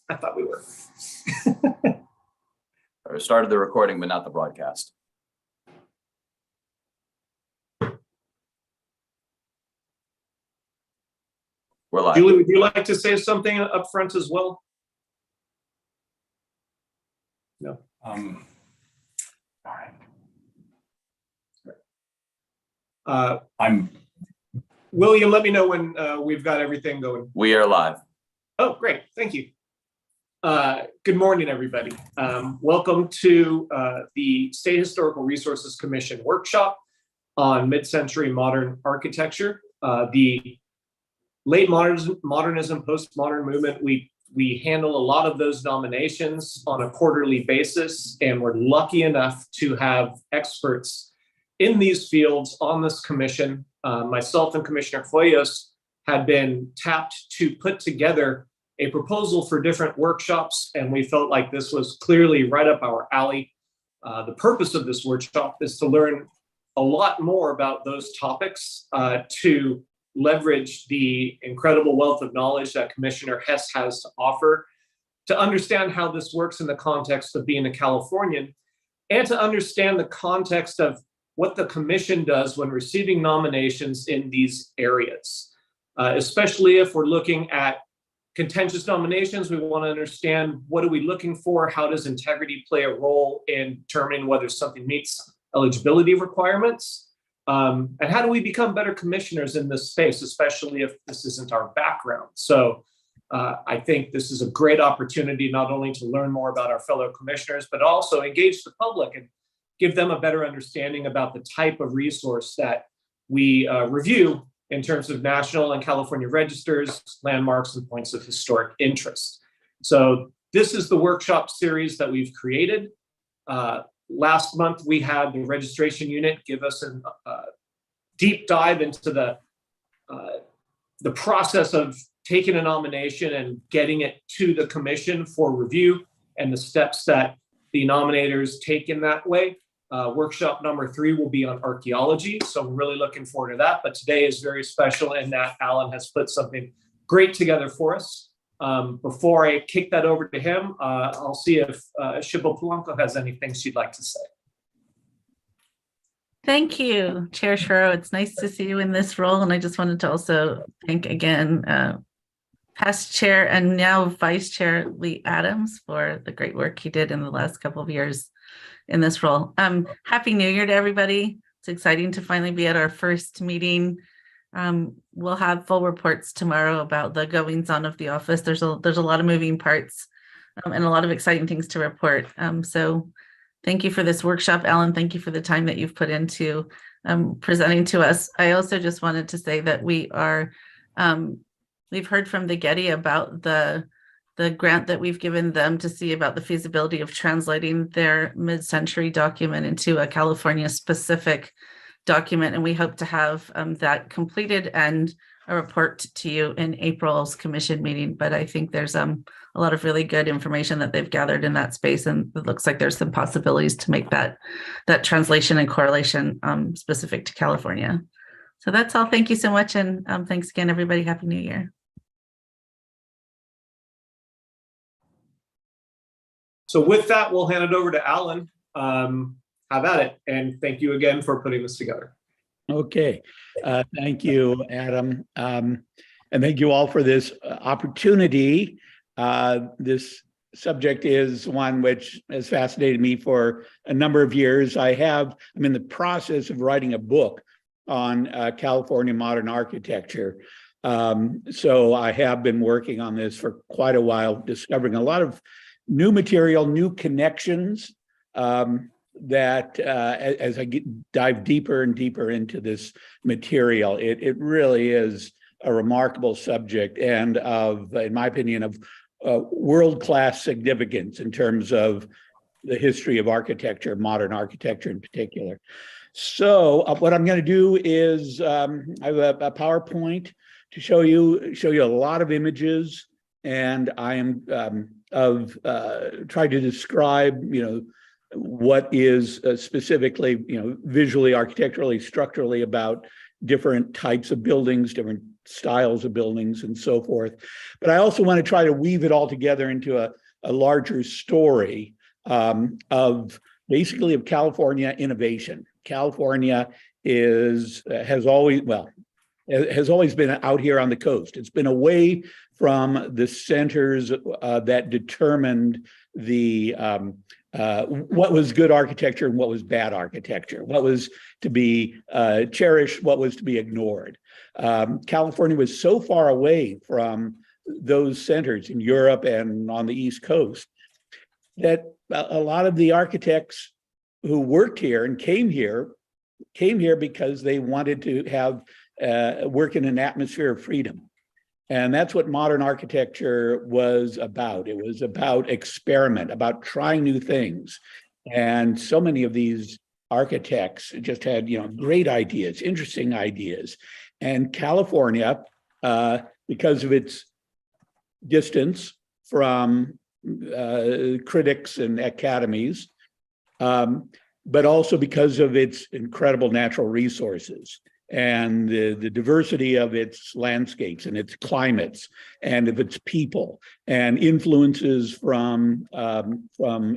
I thought we were. I started the recording, but not the broadcast. We're live. Julie, would you like to say something up front as well? No. All right. William, let me know when we've got everything going. We are live. Oh, great. Thank you. Good morning, everybody. Welcome to the State Historical Resources Commission workshop on mid-century modern architecture. The late modernism, postmodern movement, we handle a lot of those nominations on a quarterly basis, and we're lucky enough to have experts in these fields on this commission. Myself and Commissioner Hoyos had been tapped to put together a proposal for different workshops, and we felt like this was clearly right up our alley. The purpose of this workshop is to learn a lot more about those topics, to leverage the incredible wealth of knowledge that Commissioner Hess has to offer, to understand how this works in the context of being a Californian, and to understand the context of what the commission does when receiving nominations in these areas. Especially if we're looking at contentious nominations, we want to understand what are we looking for, how does integrity play a role in determining whether something meets eligibility requirements, and how do we become better commissioners in this space, especially if this isn't our background. So I think this is a great opportunity not only to learn more about our fellow commissioners, but also engage the public and give them a better understanding about the type of resource that we review in terms of national and California registers, landmarks, and points of historic interest. So this is the workshop series that we've created. Last month, we had the registration unit give us a deep dive into the process of taking a nomination and getting it to the commission for review and the steps that the nominators take in that way. Workshop number 3 will be on archaeology, so we're really looking forward to that. But today is very special in that Alan has put something great together for us. Before I kick that over to him, I'll see if Shibbo Polanco has anything she'd like to say. Thank you, Chair Shiro. It's nice to see you in this role. And I just wanted to also thank again past chair and now Vice Chair Lee Adams for the great work he did in the last couple of years in this role. Happy New Year to everybody. It's exciting to finally be at our first meeting. We'll have full reports tomorrow about the goings on of the office. There's a lot of moving parts and a lot of exciting things to report. So thank you for this workshop, Alan. Thank you for the time that you've put into presenting to us. I also just wanted to say that we've heard from the Getty about the grant that we've given them to see about the feasibility of translating their mid-century document into a California specific document, and we hope to have that completed and a report to you in April's commission meeting. But I think there's a lot of really good information that they've gathered in that space, and it looks like there's some possibilities to make that translation and correlation specific to California. So that's all. Thank you so much, and thanks again, everybody. Happy New Year. So with that, we'll hand it over to Alan. Have at it, and thank you again for putting this together. Okay, thank you, Adam, and thank you all for this opportunity. This subject is one which has fascinated me for a number of years. I'm in the process of writing a book on California modern architecture. So I have been working on this for quite a while, discovering a lot of new material, new connections, that as I dive deeper and deeper into this material, it really is a remarkable subject and in my opinion, of world-class significance in terms of the history of architecture, modern architecture in particular. So what I'm going to do is I have a PowerPoint to show you a lot of images, and I am trying to describe, what is specifically, visually, architecturally, structurally about different types of buildings, different styles of buildings and so forth. But I also want to try to weave it all together into a larger story of basically of California innovation. California has always been out here on the coast. It's been away from the centers that determined the what was good architecture and what was bad architecture, what was to be cherished, what was to be ignored. California was so far away from those centers in Europe and on the East Coast that a lot of the architects who worked here and came here because they wanted to have work in an atmosphere of freedom. And that's what modern architecture was about. It was about experiment, about trying new things. And so many of these architects just had, great ideas, interesting ideas. And California, because of its distance from critics and academies, but also because of its incredible natural resources and the diversity of its landscapes and its climates and of its people and influences from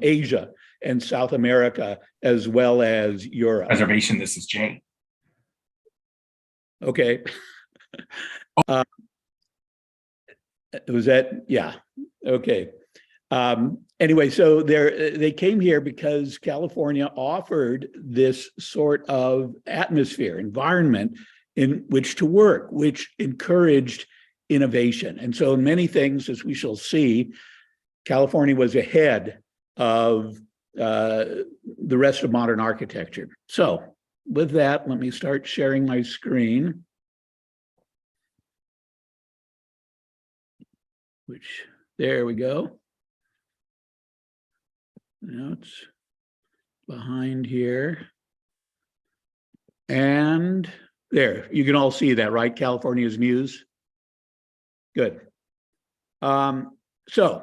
Asia and South America as well as Europe. Reservation, this is Jay. Okay. Was that? Yeah. Okay. Anyway, so they came here because California offered this sort of atmosphere, environment in which to work, which encouraged innovation. And so in many things, as we shall see, California was ahead of the rest of modern architecture. So with that, let me start sharing my screen. There we go. Now it's behind here. And there, you can all see that, right? California's Muse. Good. So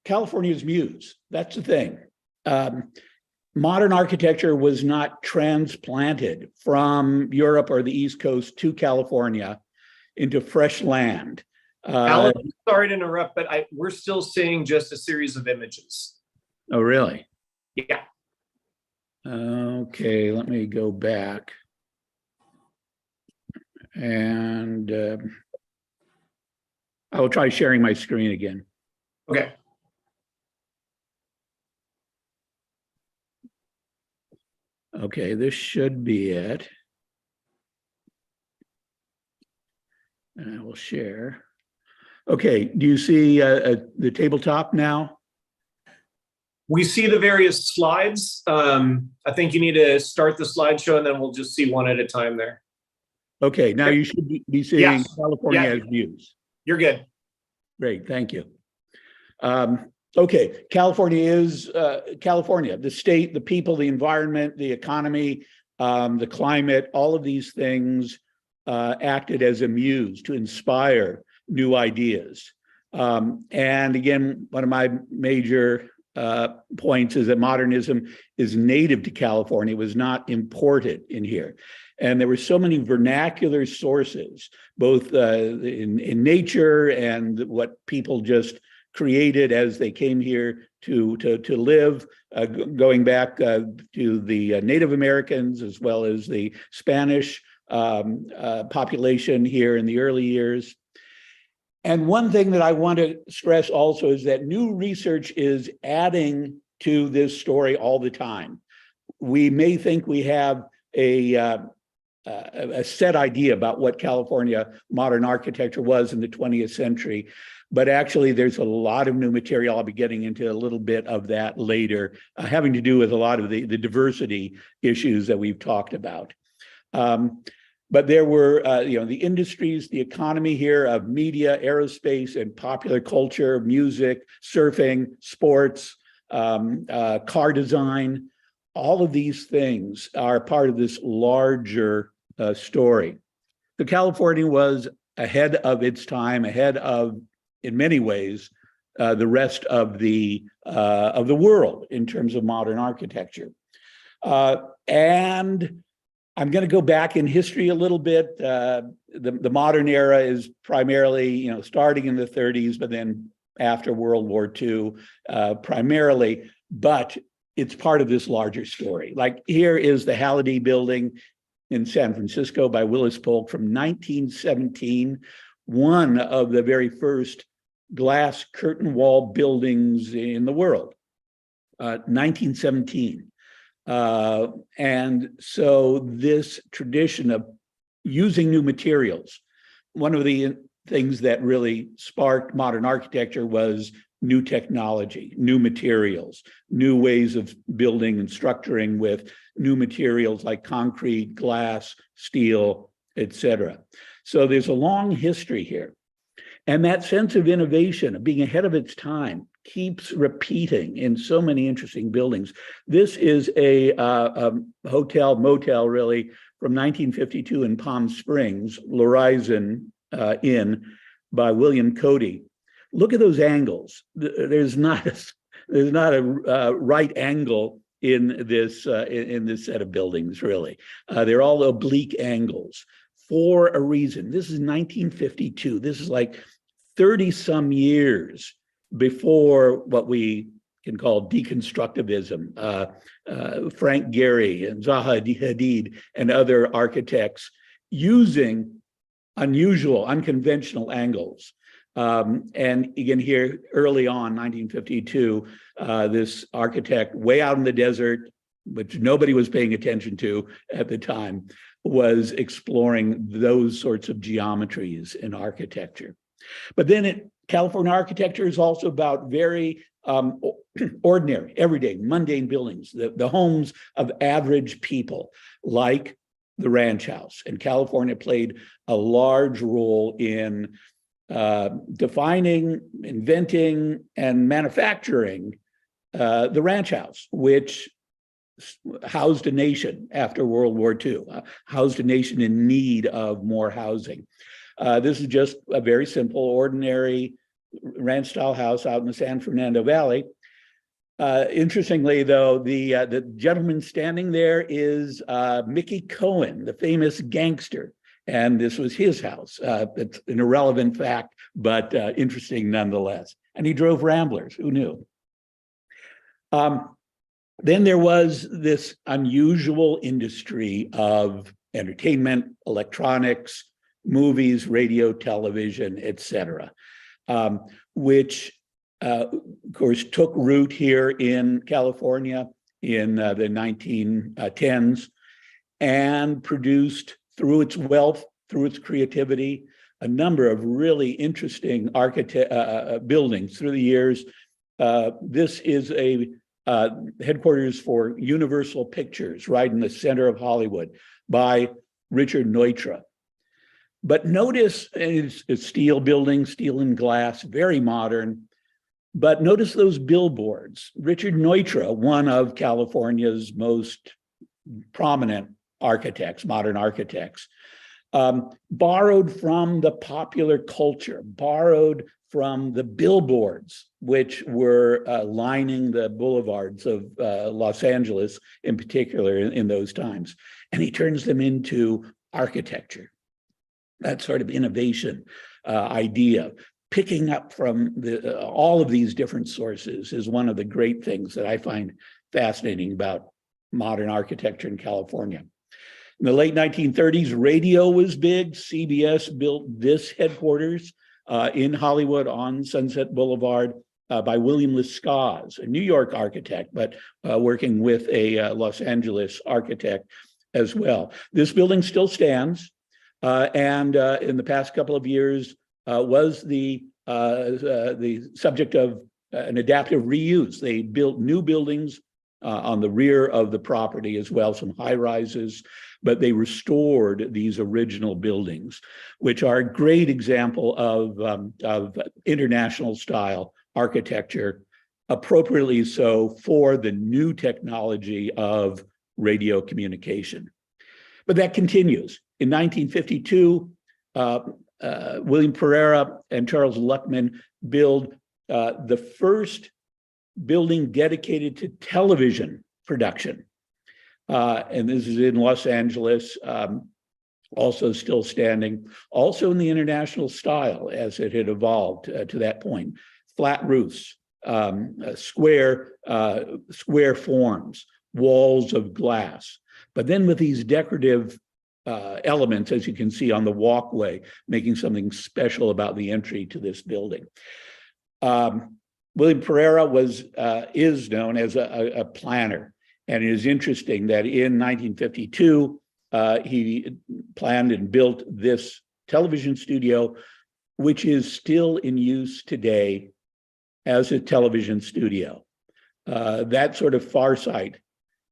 California's Muse, that's the thing. Modern architecture was not transplanted from Europe or the East Coast to California into fresh land. Alan, sorry to interrupt, but we're still seeing just a series of images. Oh, really? Yeah. Okay, let me go back. And I will try sharing my screen again. Okay. Okay, this should be it. And I will share. Okay, do you see the tabletop now? We see the various slides. I think you need to start the slideshow and then we'll just see one at a time there. Okay, now you should be seeing Yes. California Yeah. as views. You're good. Great, thank you. Okay, California is California, the state, the people, the environment, the economy, the climate, all of these things acted as a muse to inspire new ideas. And again, one of my major points is that modernism is native to California, it was not imported in here. And there were so many vernacular sources, both in nature and what people just created as they came here to live, going back to the Native Americans as well as the Spanish population here in the early years. And one thing that I want to stress also is that new research is adding to this story all the time. We may think we have a set idea about what California modern architecture was in the 20th century, but actually there's a lot of new material. I'll be getting into a little bit of that later, having to do with a lot of the diversity issues that we've talked about. But there were, the industries, the economy here of media, aerospace, and popular culture, music, surfing, sports, car design. All of these things are part of this larger story. So California was ahead of its time, ahead of, in many ways, the rest of the world in terms of modern architecture. And I'm going to go back in history a little bit. The modern era is primarily, starting in the 30s, but then after World War II, primarily, but it's part of this larger story. Like here is the Halliday Building in San Francisco by Willis Polk from 1917, one of the very first glass curtain wall buildings in the world, 1917. And so this tradition of using new materials, one of the things that really sparked modern architecture was new technology, new materials, new ways of building and structuring with new materials like concrete, glass, steel, etc. So there's a long history here. And that sense of innovation, of being ahead of its time, keeps repeating in so many interesting buildings. This is a hotel, motel really, from 1952 in Palm Springs, L'Horizon Inn by William Cody. Look at those angles. There's not a right angle in this set of buildings, really. They're all oblique angles for a reason. This is 1952. This is like 30 some years before what we can call deconstructivism. Frank Gehry and Zaha Hadid and other architects using unusual, unconventional angles. And again, here early on, 1952, this architect way out in the desert, which nobody was paying attention to at the time, was exploring those sorts of geometries in architecture. But then California architecture is also about very ordinary, everyday, mundane buildings, the homes of average people, like the ranch house. And California played a large role in defining, inventing, and manufacturing the ranch house, which housed a nation after World War II, housed a nation in need of more housing. This is just a very simple, ordinary ranch-style house out in the San Fernando Valley. Interestingly, though, the gentleman standing there is Mickey Cohen, the famous gangster. And this was his house. It's an irrelevant fact, but interesting nonetheless. And he drove Ramblers, who knew? Then there was this unusual industry of entertainment, electronics, movies, radio, television, etc., which, of course, took root here in California in the 1910s and produced, through its wealth, through its creativity, a number of really interesting buildings through the years. This is a headquarters for Universal Pictures, right in the center of Hollywood, by Richard Neutra. But notice it's a steel building, steel and glass, very modern. But notice those billboards. Richard Neutra, one of California's most prominent architects, modern architects, borrowed from the popular culture, borrowed from the billboards, which were lining the boulevards of Los Angeles in particular in those times. And he turns them into architecture. That sort of innovation idea, picking up from all of these different sources, is one of the great things that I find fascinating about modern architecture in California. In the late 1930s, radio was big. CBS built this headquarters in Hollywood on Sunset Boulevard by William Lescaz, a New York architect, but working with a Los Angeles architect as well. This building still stands, and in the past couple of years was the subject of an adaptive reuse. They built new buildings on the rear of the property as well, some high rises, but they restored these original buildings, which are a great example of international style architecture, appropriately so for the new technology of radio communication. But that continues. In 1952, William Pereira and Charles Luckman build the first building dedicated to television production. And this is in Los Angeles, also still standing, also in the international style as it had evolved to that point. Flat roofs, square forms, walls of glass, but then with these decorative elements, as you can see on the walkway, making something special about the entry to this building. William Pereira is known as a planner, and it is interesting that in 1952 he planned and built this television studio, which is still in use today as a television studio. That sort of farsight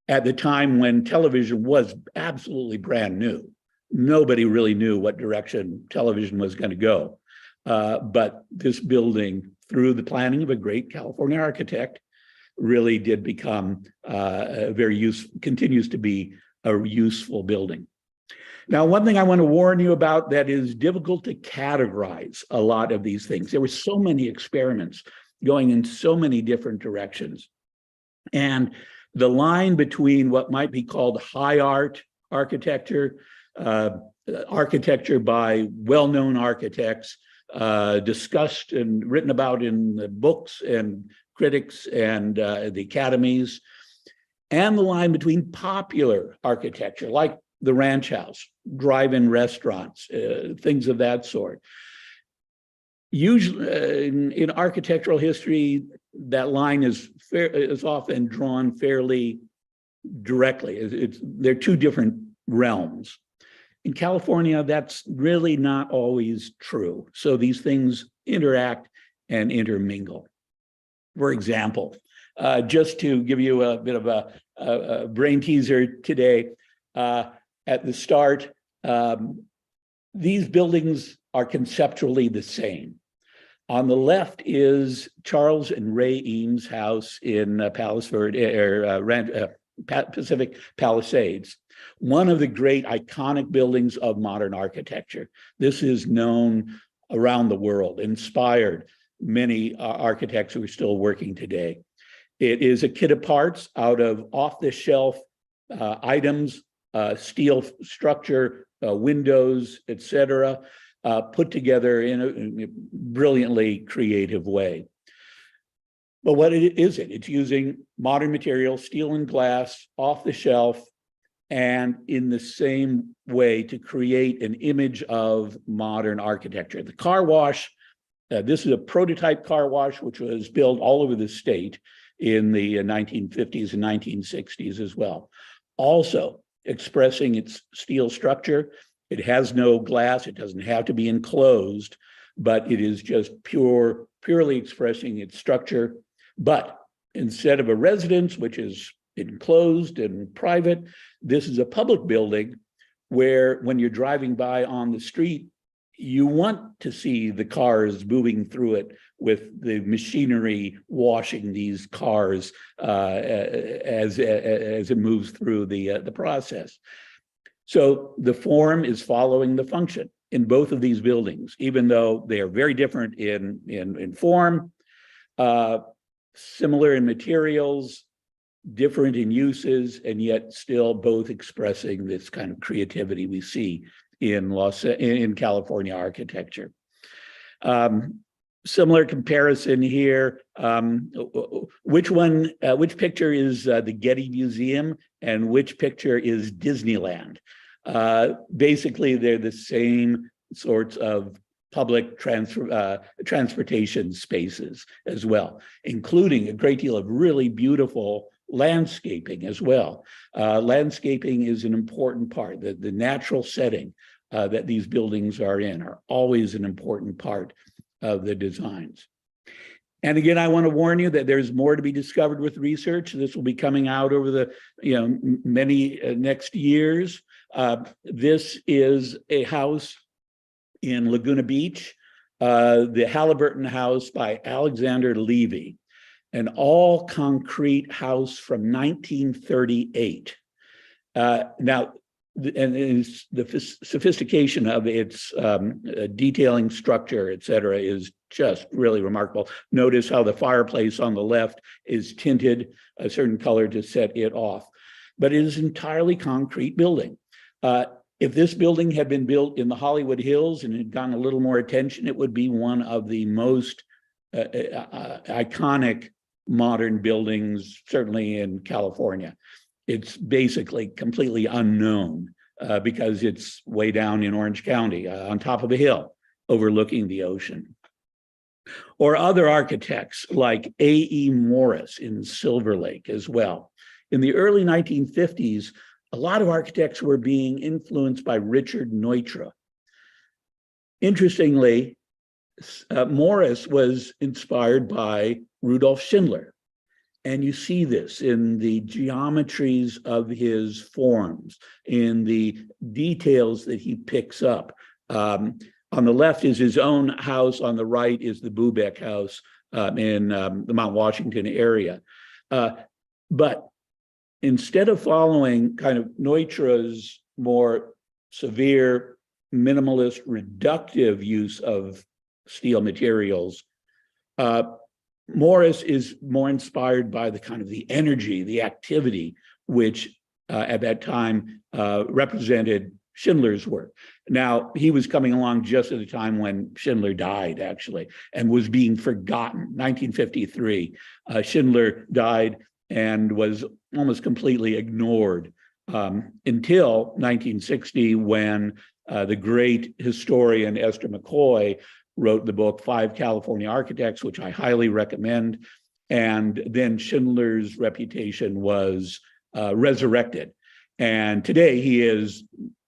at the time when television was absolutely brand new. Nobody really knew what direction television was going to go. But this building, through the planning of a great California architect, really did become continues to be a useful building. Now, one thing I want to warn you about that is difficult to categorize a lot of these things. There were so many experiments going in so many different directions. And the line between what might be called high art architecture, architecture by well-known architects, discussed and written about in the books and critics and the academies, and the line between popular architecture, like the ranch house, drive-in restaurants, things of that sort. Usually in architectural history, that line is often drawn fairly directly. They're two different realms. In California, that's really not always true. So these things interact and intermingle. For example, just to give you a bit of a brain teaser today, at the start, these buildings are conceptually the same. On the left is Charles and Ray Eames' house in Pacific Palisades, one of the great iconic buildings of modern architecture. This is known around the world, inspired many architects who are still working today. It is a kit of parts out of off-the-shelf items, steel structure, windows, etc., put together in a brilliantly creative way. But what is it? It's using modern materials, steel and glass, off the shelf, and in the same way to create an image of modern architecture. The car wash, this is a prototype car wash, which was built all over the state in the 1950s and 1960s as well. Also expressing its steel structure. It has no glass. It doesn't have to be enclosed, but it is just purely expressing its structure. But instead of a residence, which is enclosed and private, this is a public building where when you're driving by on the street, you want to see the cars moving through it with the machinery washing these cars as it moves through the process. So the form is following the function in both of these buildings, even though they are very different in form, similar in materials, different in uses, and yet still both expressing this kind of creativity we see in California architecture. Similar comparison here. Which picture is the Getty Museum and which picture is Disneyland? Basically, they're the same sorts of public transportation spaces as well, including a great deal of really beautiful landscaping as well. Landscaping is an important part. The natural setting that these buildings are in are always an important part of the designs. And again, I want to warn you that there's more to be discovered with research. This will be coming out over the many next years. This is a house in Laguna Beach, the Halliburton House by Alexander Levy, an all concrete house from 1938. Now, and it's the sophistication of its detailing structure, et cetera, is just really remarkable. Notice how the fireplace on the left is tinted a certain color to set it off. but it is an entirely concrete building. If this building had been built in the Hollywood Hills and had gotten a little more attention, it would be one of the most iconic modern buildings, certainly in California. It's basically completely unknown because it's way down in Orange County on top of a hill overlooking the ocean. Or other architects like A.E. Morris in Silver Lake as well. In the early 1950s, a lot of architects were being influenced by Richard Neutra. Interestingly, Morris was inspired by Rudolf Schindler. And you see this in the geometries of his forms, in the details that he picks up. On the left is his own house. On the right is the Bubeck house in the Mount Washington area. But instead of following kind of Neutra's more severe, minimalist, reductive use of steel materials, Morris is more inspired by the kind of the energy, the activity, which at that time represented Schindler's work. Now, he was coming along just at the time when Schindler died, actually, and was being forgotten. 1953, Schindler died and was almost completely ignored until 1960, when the great historian Esther McCoy wrote the book, 5 California Architects, which I highly recommend. And then Schindler's reputation was resurrected. And today he is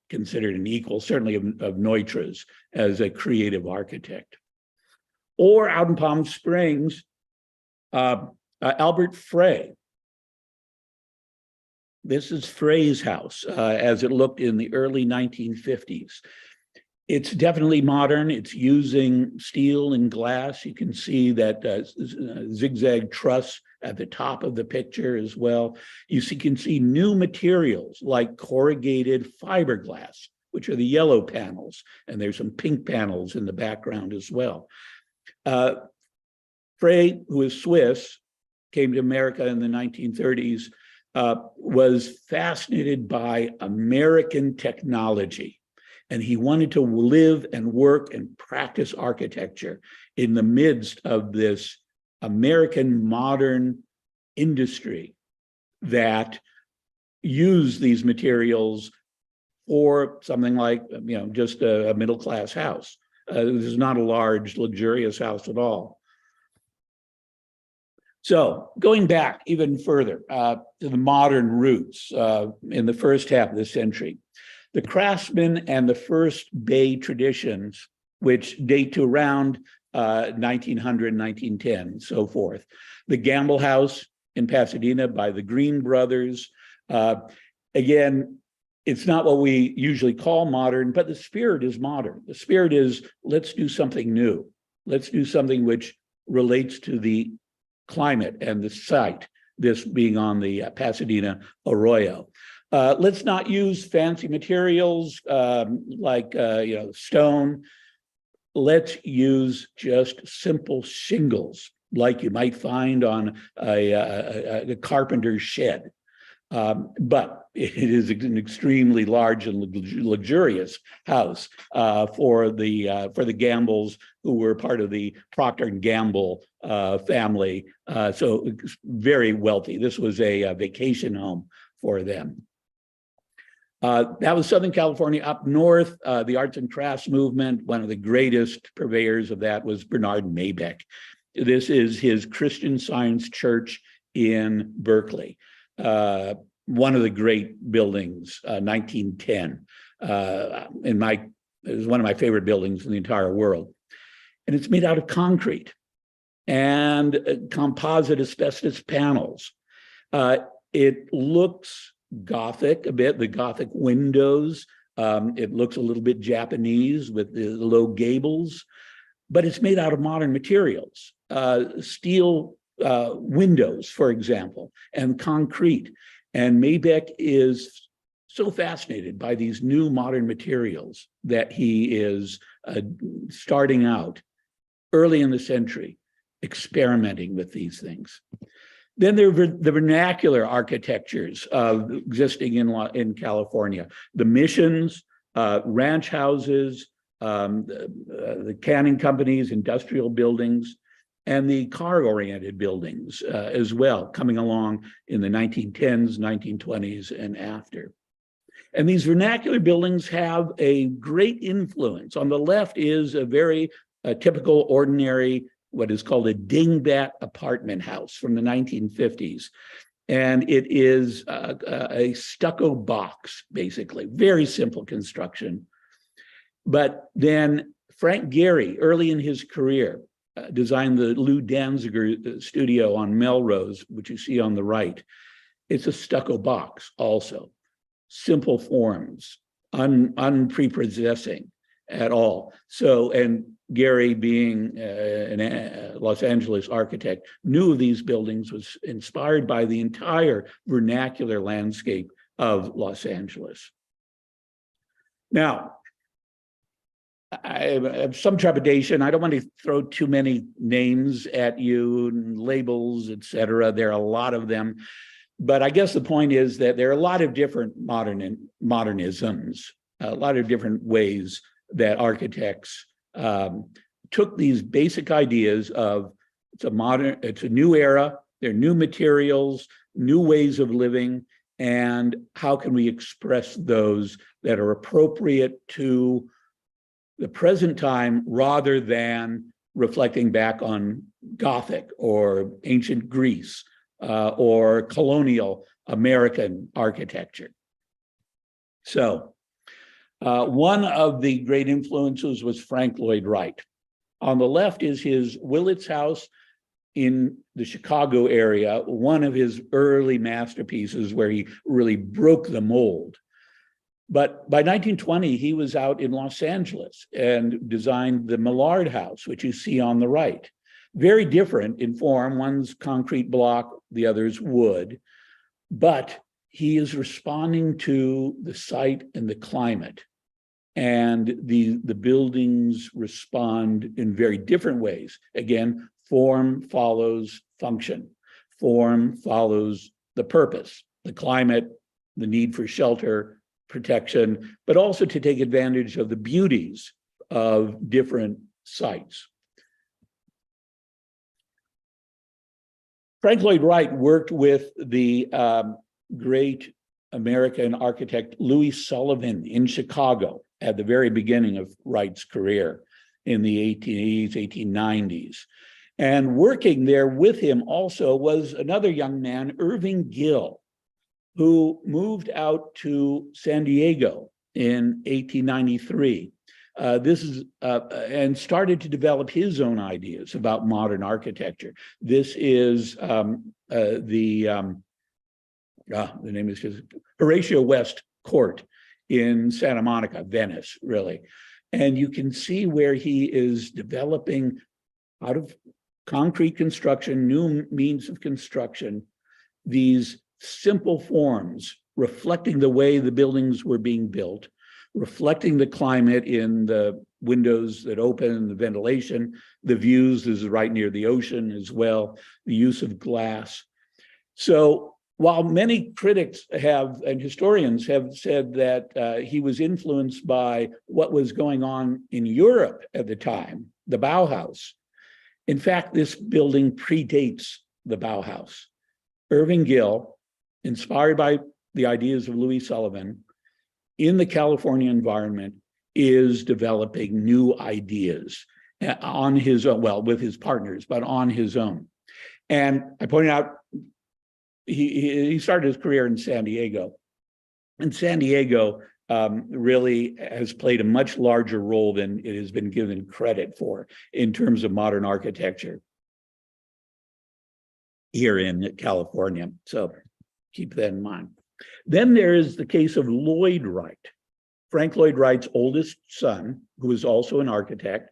considered an equal, certainly of Neutra's, as a creative architect. Or out in Palm Springs, Albert Frey. This is Frey's house as it looked in the early 1950s. It's definitely modern. It's using steel and glass. You can see that zigzag truss at the top of the picture as well. You can see new materials like corrugated fiberglass, which are the yellow panels, and there's some pink panels in the background as well. Frey, who is Swiss, came to America in the 1930s, was fascinated by American technology. And he wanted to live and work and practice architecture in the midst of this American modern industry that used these materials for something like, just a middle-class house. This is not a large, luxurious house at all. So going back even further to the modern roots in the first half of the century, the Craftsman and the First Bay traditions, which date to around 1900, 1910, so forth. The Gamble House in Pasadena by the Green Brothers. Again, it's not what we usually call modern, but the spirit is modern. The spirit is, let's do something new. Let's do something which relates to the climate and the site, this being on the Pasadena Arroyo. Let's not use fancy materials like stone. Let's use just simple shingles like you might find on a carpenter's shed. But it is an extremely large and luxurious house for the Gambles, who were part of the Procter & Gamble family. So very wealthy. This was a vacation home for them. That was Southern California. Up north, the arts and crafts movement, one of the greatest purveyors of that was Bernard Maybeck. This is his Christian Science Church in Berkeley. One of the great buildings, 1910. It was one of my favorite buildings in the entire world. And it's made out of concrete and composite asbestos panels. It looks Gothic a bit, the Gothic windows. It looks a little bit Japanese with the low gables, but it's made out of modern materials. Steel windows, for example, and concrete. And Maybeck is so fascinated by these new modern materials that he is starting out early in the century, experimenting with these things. Then there are the vernacular architectures existing in California, the missions, ranch houses, the canning companies, industrial buildings, and the car-oriented buildings as well, coming along in the 1910s, 1920s, and after. And these vernacular buildings have a great influence. On the left is a very typical, ordinary, what is called a dingbat apartment house from the 1950s. And it is a stucco box, basically, very simple construction. But then Frank Gehry, early in his career, designed the Lou Danziger studio on Melrose, which you see on the right. It's a stucco box also. Simple forms, unprepossessing at all. So, and Gehry, being a Los Angeles architect, knew of these buildings, was inspired by the entire vernacular landscape of Los Angeles. Now, I have some trepidation. I don't want to throw too many names at you, and labels, et cetera. There are a lot of them. But I guess the point is that there are a lot of different modernisms, a lot of different ways that architects took these basic ideas of it's a new era, there are new materials, new ways of living, and how can we express those that are appropriate to the present time rather than reflecting back on Gothic or ancient Greece or colonial American architecture. So one of the great influences was Frank Lloyd Wright. On the left is his Willits House in the Chicago area, one of his early masterpieces where he really broke the mold. But by 1920, he was out in Los Angeles and designed the Millard House, which you see on the right. Very different in form, one's concrete block, the other's wood, but he is responding to the site and the climate. And the buildings respond in very different ways. Again, form follows function. Form follows the purpose, the climate, the need for shelter, protection, but also to take advantage of the beauties of different sites. Frank Lloyd Wright worked with the great American architect Louis Sullivan in Chicago at the very beginning of Wright's career in the 1880s, 1890s. And working there with him also was another young man, Irving Gill, who moved out to San Diego in 1893. And started to develop his own ideas about modern architecture. This is the name is Horatio West Court in Santa Monica, Venice, really. And you can see where he is developing out of concrete construction, new means of construction, these simple forms reflecting the way the buildings were being built, reflecting the climate in the windows that open, the ventilation, the views. This is right near the ocean as well, the use of glass. So while many critics and historians have said that he was influenced by what was going on in Europe at the time, the Bauhaus, in fact, this building predates the Bauhaus. Irving Gill, inspired by the ideas of Louis Sullivan, in the California environment, is developing new ideas on his own, well, with his partners, but on his own. And I pointed out, he started his career in San Diego. And San Diego really has played a much larger role than it has been given credit for in terms of modern architecture here in California. So keep that in mind. Then there is the case of Lloyd Wright, Frank Lloyd Wright's oldest son, who is also an architect,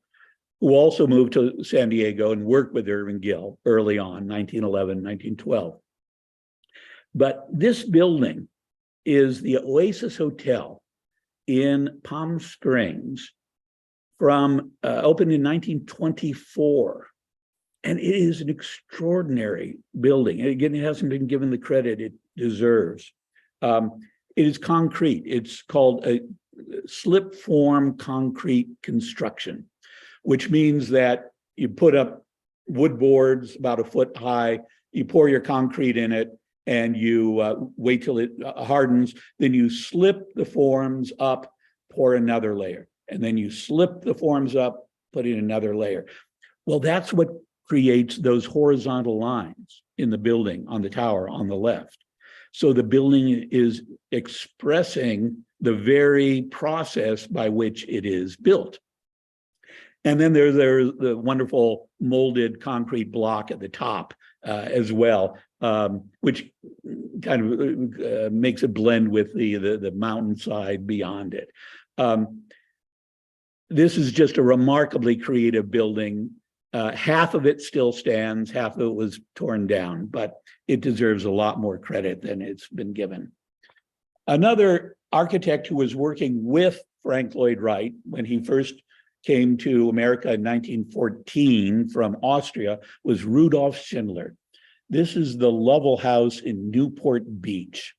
who also moved to San Diego and worked with Irving Gill early on, 1911, 1912. But this building is the Oasis Hotel in Palm Springs, opened in 1924. And it is an extraordinary building. And again, it hasn't been given the credit it deserves. It is concrete. It's called a slip form concrete construction, which means that you put up wood boards about a foot high, you pour your concrete in it, and you wait till it hardens. Then you slip the forms up, pour another layer, and then you slip the forms up, put in another layer. Well, that's what creates those horizontal lines in the building on the tower on the left. So the building is expressing the very process by which it is built. And then there's the wonderful molded concrete block at the top as well, which kind of makes it blend with the mountainside beyond it. This is just a remarkably creative building. Half of it still stands, half of it was torn down, but it deserves a lot more credit than it's been given. Another architect who was working with Frank Lloyd Wright when he first came to America in 1914 from Austria was Rudolf Schindler. This is the Lovell House in Newport Beach.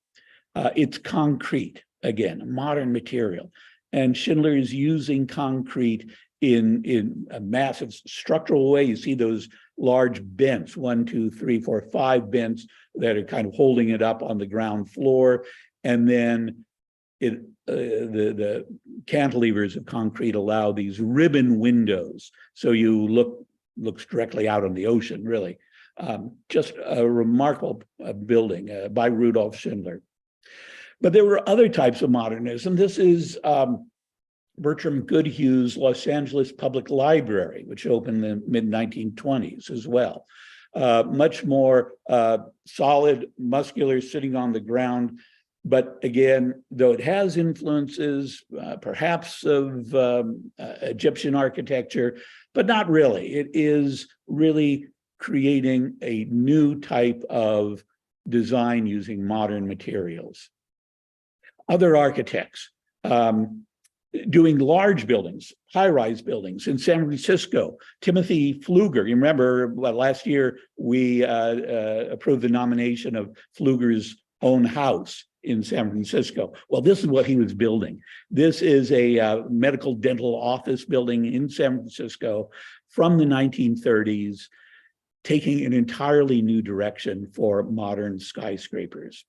It's concrete, again, a modern material. And Schindler is using concrete in a massive structural way. You see those large bents, 1, 2, 3, 4, 5 bents that are kind of holding it up on the ground floor. And then the cantilevers of concrete allow these ribbon windows. So you looks directly out on the ocean, really. Just a remarkable building by Rudolf Schindler. But there were other types of modernism. This is Bertram Goodhue's Los Angeles Public Library, which opened in the mid-1920s as well. Much more solid, muscular, sitting on the ground. But again, though it has influences perhaps of Egyptian architecture, but not really. It is really creating a new type of design using modern materials. Other architects doing large buildings, high-rise buildings in San Francisco. Timothy Pfluger, you remember last year we approved the nomination of Pfluger's own house in San Francisco. Well, this is what he was building. This is a medical dental office building in San Francisco from the 1930s, taking an entirely new direction for modern skyscrapers.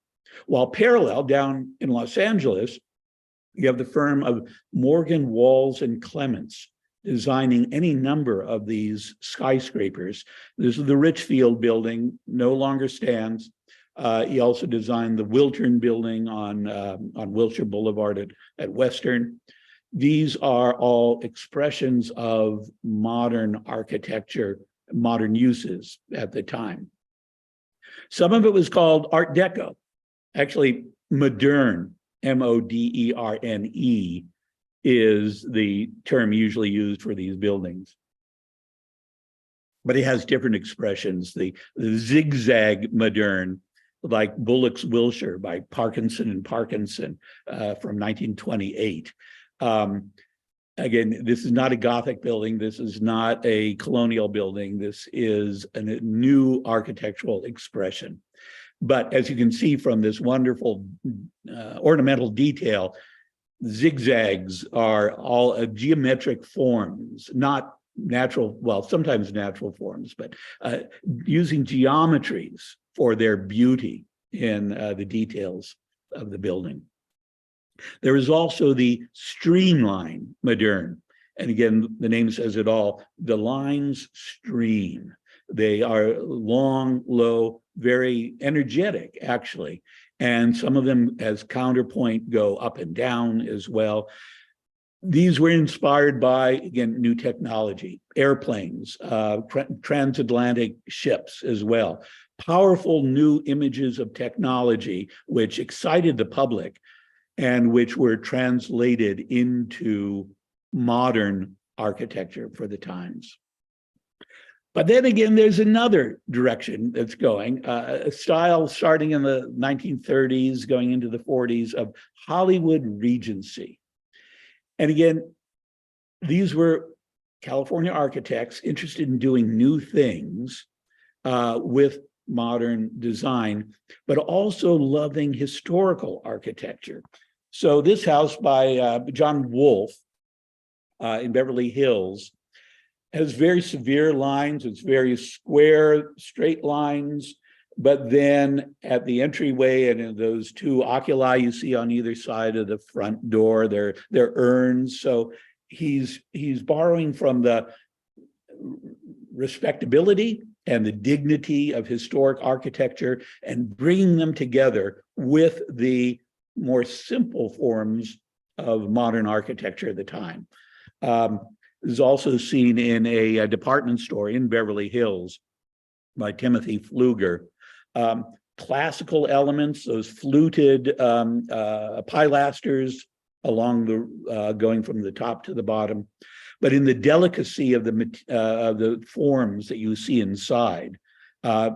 While parallel down in Los Angeles, you have the firm of Morgan, Walls, and Clements designing any number of these skyscrapers. This is the Richfield building, no longer stands. He also designed the Wiltern building on Wilshire Boulevard at Western. These are all expressions of modern architecture, modern uses at the time. Some of it was called Art Deco. Actually, modern, M-O-D-E-R-N-E, is the term usually used for these buildings. But it has different expressions. The zigzag modern, like Bullock's Wilshire by Parkinson and Parkinson from 1928. Again, this is not a Gothic building. This is not a colonial building. This is a new architectural expression. But as you can see from this wonderful ornamental detail, zigzags are all geometric forms, not natural, well, sometimes natural forms, but using geometries for their beauty in the details of the building. There is also the streamline modern. And again, the name says it all. The lines stream. They are long, low, very energetic, actually. And some of them, as counterpoint, go up and down as well. These were inspired by, again, new technology, airplanes, transatlantic ships as well. Powerful new images of technology, which excited the public and which were translated into modern architecture for the times. But then again, there's another direction that's going, a style starting in the 1930s, going into the 40s of Hollywood Regency. And again, these were California architects interested in doing new things with modern design, but also loving historical architecture. So this house by John Wolfe in Beverly Hills has very severe lines. It's very square, straight lines. But then at the entryway and in those two oculi you see on either side of the front door, they're urns. So he's borrowing from the respectability and the dignity of historic architecture and bringing them together with the more simple forms of modern architecture at the time. This is also seen in a department store in Beverly Hills by Timothy Pfluger. Classical elements, those fluted pilasters along the going from the top to the bottom, but in the delicacy of the forms that you see inside,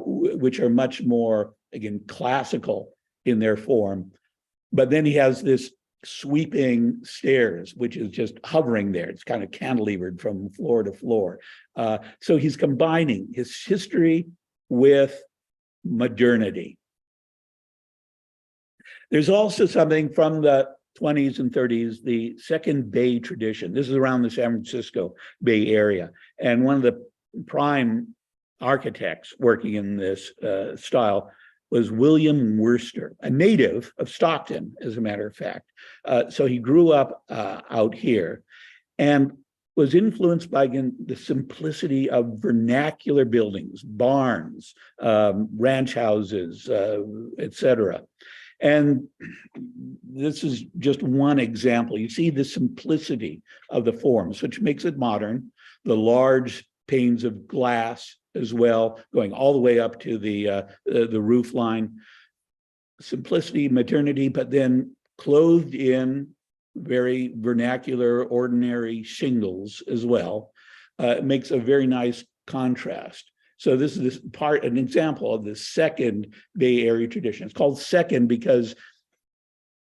which are much more, again, classical in their form. But then he has this sweeping stairs, which is just hovering there. It's kind of cantilevered from floor to floor. So he's combining his history with modernity. There's also something from the 20s and 30s, the Second Bay tradition. This is around the San Francisco Bay Area. And one of the prime architects working in this style was William Worcester, a native of Stockton, as a matter of fact. So he grew up out here and was influenced by, again, the simplicity of vernacular buildings, barns, ranch houses, etc. And this is just one example. You see the simplicity of the forms, which makes it modern, the large panes of glass as well, going all the way up to the roof line. Simplicity, modernity, but then clothed in very vernacular, ordinary shingles as well. It makes a very nice contrast. So this is an example of the Second Bay Area tradition. It's called second because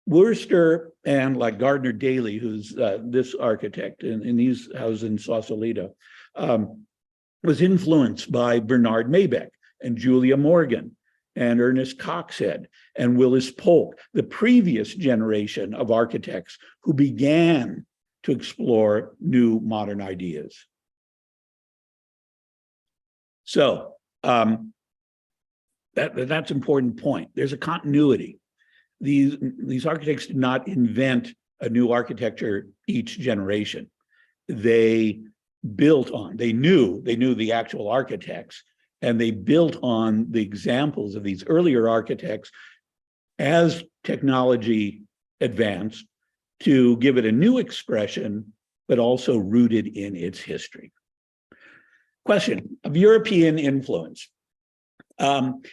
Worcester and like Gardner Daly, who's this architect in these houses in Sausalito, was influenced by Bernard Maybeck and Julia Morgan and Ernest Coxhead and Willis Polk, the previous generation of architects who began to explore new modern ideas. So that's an important point. There's a continuity. These architects did not invent a new architecture each generation. They built on, they knew the actual architects, and they built on the examples of these earlier architects as technology advanced to give it a new expression, but also rooted in its history. Question of European influence.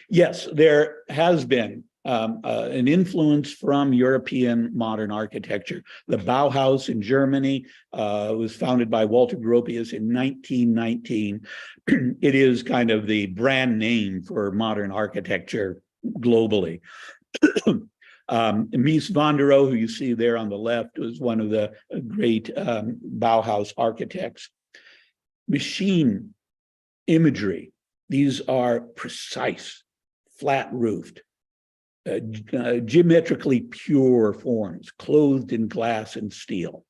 Yes, there has been an influence from European modern architecture. The Bauhaus in Germany was founded by Walter Gropius in 1919. It is kind of the brand name for modern architecture globally. Mies van der Rohe, who you see there on the left, was one of the great Bauhaus architects. Machine imagery. These are precise, flat-roofed, geometrically pure forms, clothed in glass and steel.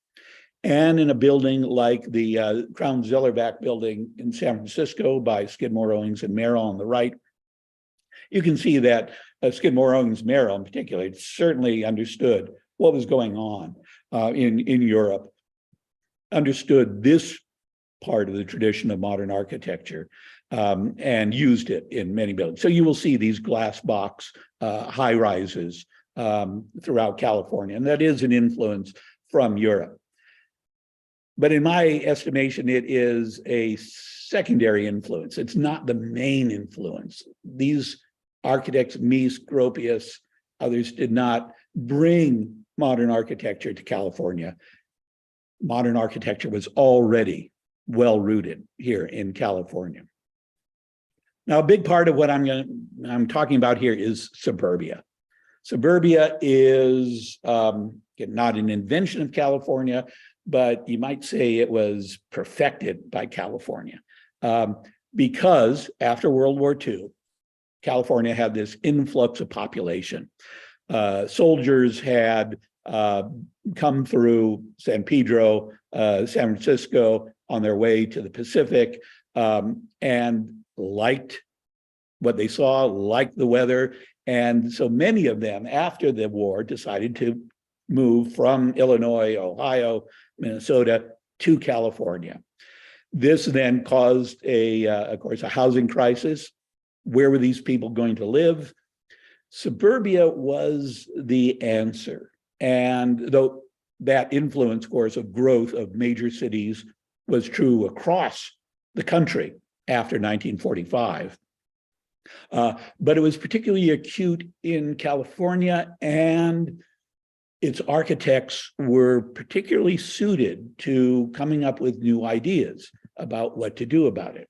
And in a building like the Crown Zellerbach building in San Francisco by Skidmore, Owings and Merrill on the right, you can see that Skidmore, Owings, Merrill in particular certainly understood what was going on in Europe, understood this part of the tradition of modern architecture, and used it in many buildings. So you will see these glass box high rises throughout California, and that is an influence from Europe. But in my estimation, it is a secondary influence. It's not the main influence. These architects, Mies, Gropius, others did not bring modern architecture to California. Modern architecture was already well-rooted here in California. Now, a big part of what I'm talking about here is suburbia. Suburbia is not an invention of California, but you might say it was perfected by California. Because after World War II, California had this influx of population. Soldiers had come through San Pedro, San Francisco on their way to the Pacific, and liked what they saw, liked the weather. And so many of them, after the war, decided to move from Illinois, Ohio, Minnesota to California. This then caused of course, a housing crisis. Where were these people going to live? Suburbia was the answer. And though that influence, of course, of growth of major cities was true across the country after 1945, but it was particularly acute in California, and its architects were particularly suited to coming up with new ideas about what to do about it.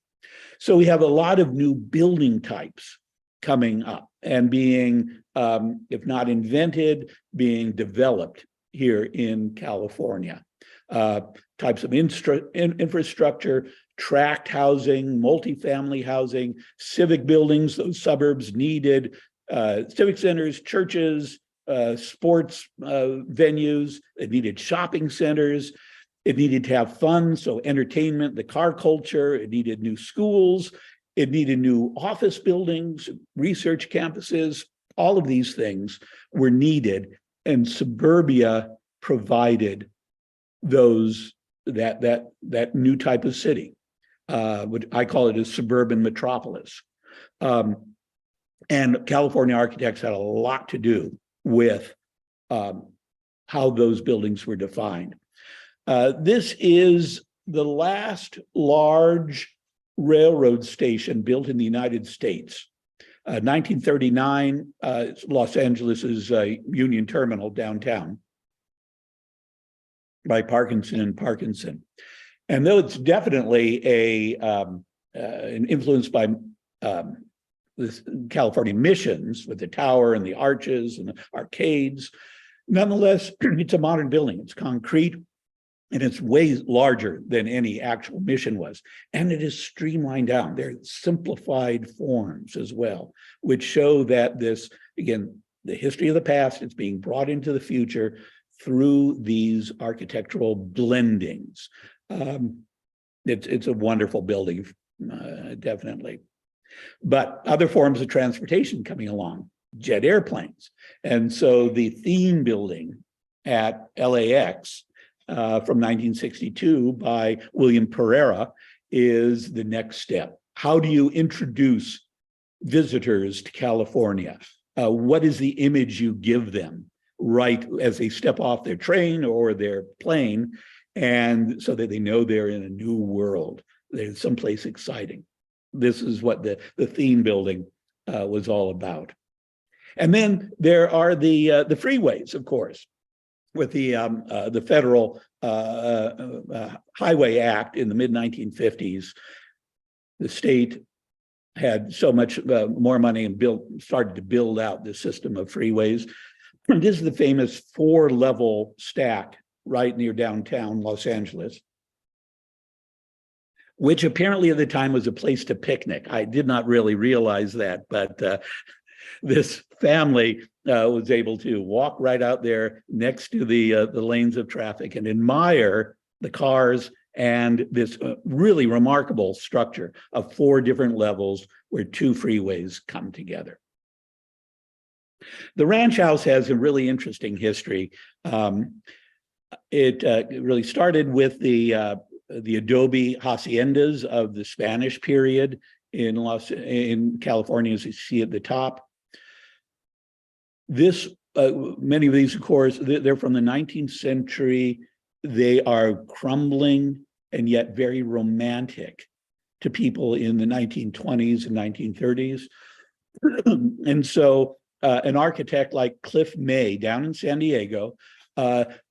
So we have a lot of new building types coming up and being, if not invented, being developed here in California. Types of infrastructure, tract housing, multifamily housing, civic buildings. Those suburbs needed civic centers, churches, sports venues. It needed shopping centers. It needed to have fun, so entertainment, the car culture. It needed new schools. It needed new office buildings, research campuses. All of these things were needed, and suburbia provided that new type of city. Which I call it a suburban metropolis. And California architects had a lot to do with how those buildings were defined. This is the last large railroad station built in the United States. 1939, Los Angeles's Union Terminal downtown by Parkinson and Parkinson. And though it's definitely an influence by the California missions with the tower and the arches and the arcades, nonetheless, it's a modern building. It's concrete, and it's way larger than any actual mission was. And it is streamlined down. They're simplified forms as well, which show that this, again, the history of the past is being brought into the future through these architectural blendings. It's a wonderful building, definitely. But other forms of transportation coming along, jet airplanes. And so the theme building at LAX from 1962 by William Pereira is the next step. How do you introduce visitors to California? What is the image you give them right as they step off their train or their plane, and so that they know they're in a new world, they're someplace exciting? This is what the theme building was all about. And then there are the freeways, of course, with the Federal Highway Act in the mid-1950s. The state had so much more money and started to build out this system of freeways. And this is the famous 4-level stack right near downtown Los Angeles, which apparently at the time was a place to picnic. I did not really realize that, but this family was able to walk right out there next to the lanes of traffic and admire the cars and this really remarkable structure of 4 different levels where 2 freeways come together. The ranch house has a really interesting history. It really started with the adobe haciendas of the Spanish period in California, as you see at the top. Many of these, of course, they're from the 19th century. They are crumbling and yet very romantic to people in the 1920s and 1930s. And so an architect like Cliff May down in San Diego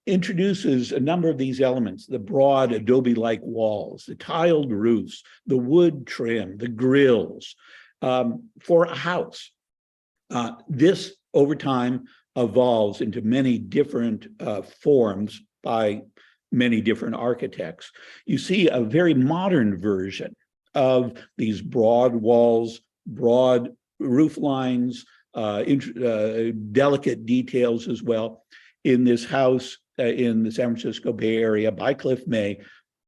introduces a number of these elements: the broad adobe-like walls, the tiled roofs, the wood trim, the grills, for a house. This, over time, evolves into many different forms by many different architects. You see a very modern version of these broad walls, broad roof lines, delicate details as well in this house in the San Francisco Bay Area by Cliff May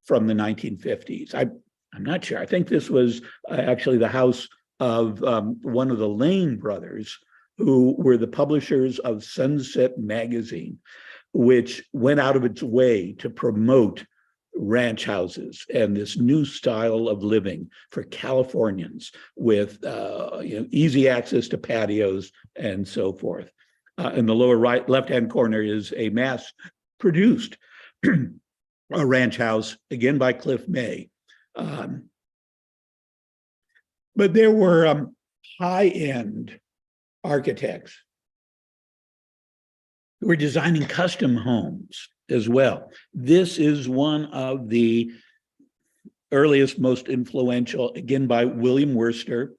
from the 1950s. I'm not sure. I think this was actually the house of one of the Lane brothers, who were the publishers of Sunset Magazine, which went out of its way to promote ranch houses and this new style of living for Californians with easy access to patios and so forth. In the lower right left-hand corner is a mass-produced a ranch house, again by Cliff May. But there were high-end architects who were designing custom homes as well. This is one of the earliest, most influential, again by William Worcester,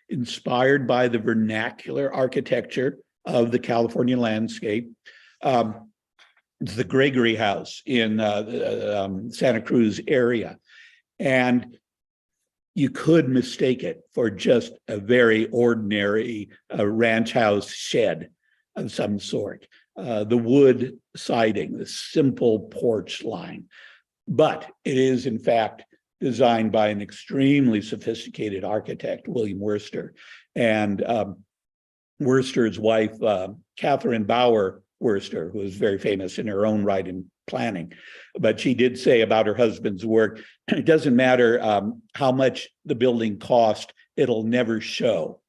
inspired by the vernacular architecture of the California landscape. It's the Gregory House in the Santa Cruz area. And you could mistake it for just a very ordinary ranch house shed of some sort. The wood siding, the simple porch line. But it is, in fact, designed by an extremely sophisticated architect, William Worcester. And Worcester's wife, Catherine Bauer Worcester, who is very famous in her own right in planning. But she did say about her husband's work, it doesn't matter how much the building cost, it'll never show.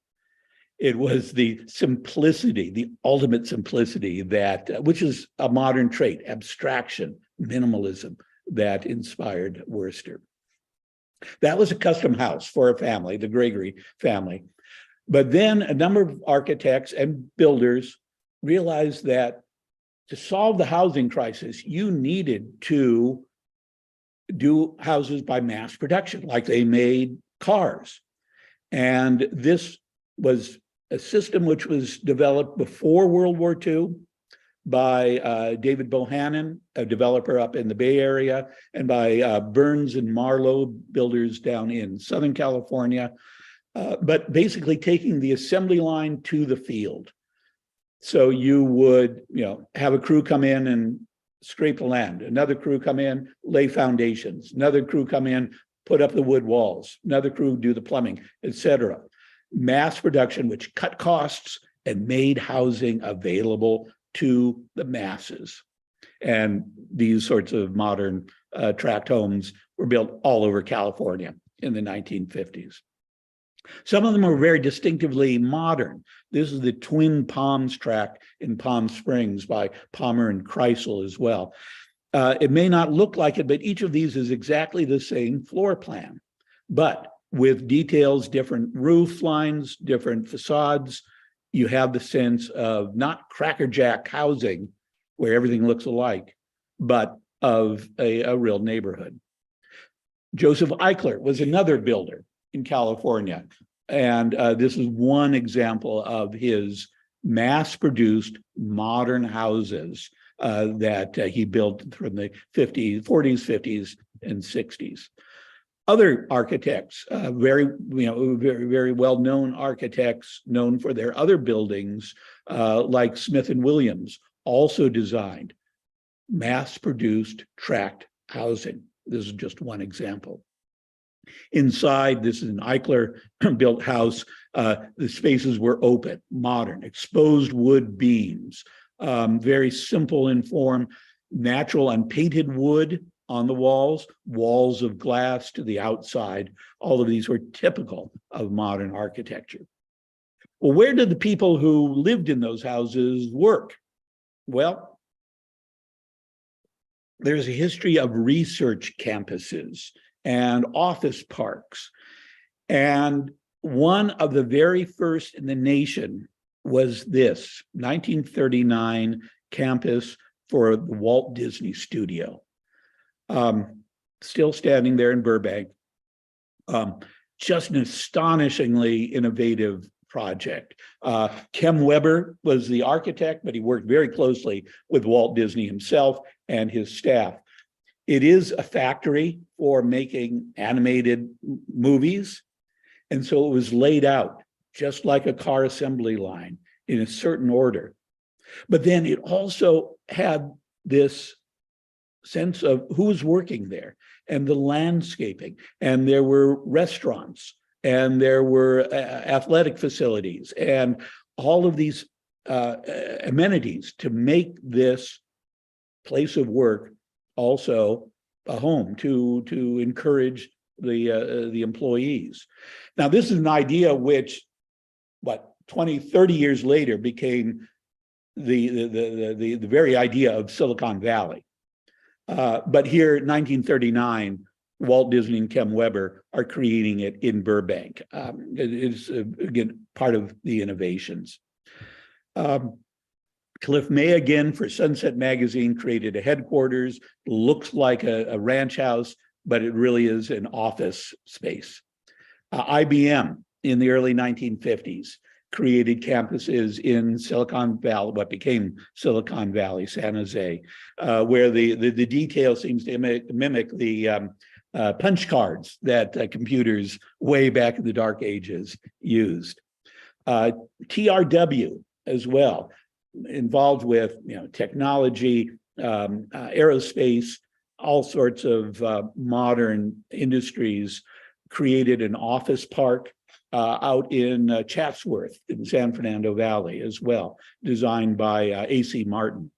It was the simplicity, the ultimate simplicity that, which is a modern trait, abstraction, minimalism, that inspired Worcester. That was a custom house for a family, the Gregory family. But then a number of architects and builders realized that to solve the housing crisis, you needed to do houses by mass production, like they made cars. And this was a system which was developed before World War II by David Bohannon, a developer up in the Bay Area, and by Burns and Marlowe, builders down in Southern California, but basically taking the assembly line to the field. So you would, have a crew come in and scrape the land, another crew come in, lay foundations, another crew come in, put up the wood walls, another crew do the plumbing, etc. Mass production, which cut costs and made housing available to the masses. And these sorts of modern tract homes were built all over California in the 1950s. Some of them are very distinctively modern. This is the Twin Palms tract in Palm Springs by Palmer and Kreisel as well. It may not look like it, but each of these is exactly the same floor plan, but with details, different roof lines, different facades. You have the sense of not crackerjack housing where everything looks alike, but of a real neighborhood. Joseph Eichler was another builder in California. And this is one example of his mass-produced modern houses that he built from the 40s, 50s, and 60s. Other architects, very well-known architects known for their other buildings, like Smith and Williams, also designed mass-produced tract housing. This is just one example. Inside, this is an Eichler built house. The spaces were open, modern, exposed wood beams, very simple in form, natural unpainted wood on the walls, walls of glass to the outside. All of these were typical of modern architecture. Well, where did the people who lived in those houses work? Well, there's a history of research campuses and office parks. And one of the very first in the nation was this 1939 campus for the Walt Disney Studio. Still standing there in Burbank. Just an astonishingly innovative project. Kem Weber was the architect, but he worked very closely with Walt Disney himself and his staff. It is a factory for making animated movies. And so it was laid out just like a car assembly line in a certain order. But then it also had this sense of who was working there and the landscaping. And there were restaurants and there were athletic facilities and all of these amenities to make this place of work also a home to encourage the employees. Now, this is an idea which, 20, 30 years later became the very idea of Silicon Valley. But here, 1939, Walt Disney and Kem Weber are creating it in Burbank. It's, again, part of the innovations. Cliff May, again, for Sunset Magazine, created a headquarters. Looks like a ranch house, but it really is an office space. IBM, in the early 1950s, created campuses in Silicon Valley, what became Silicon Valley, San Jose, where the detail seems to mimic the punch cards that computers way back in the dark ages used. TRW as well, involved with technology, aerospace, all sorts of modern industries, created an office park out in Chatsworth in San Fernando Valley as well, designed by A.C. Martin.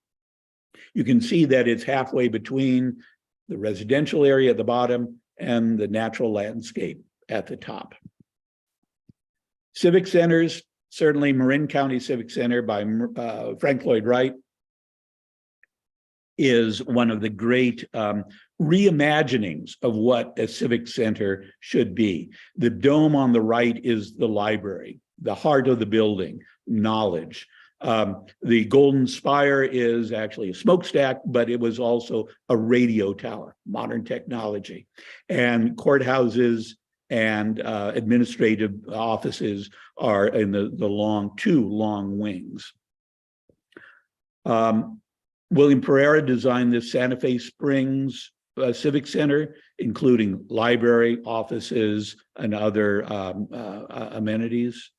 You can see that it's halfway between the residential area at the bottom and the natural landscape at the top. Civic centers, certainly Marin County Civic Center by Frank Lloyd Wright is one of the great reimaginings of what a civic center should be. The dome on the right is the library, the heart of the building, knowledge. The Golden Spire is actually a smokestack, but it was also a radio tower, modern technology. And courthouses and administrative offices are in the two long wings. William Pereira designed this Santa Fe Springs Civic Center, including library, offices, and other amenities.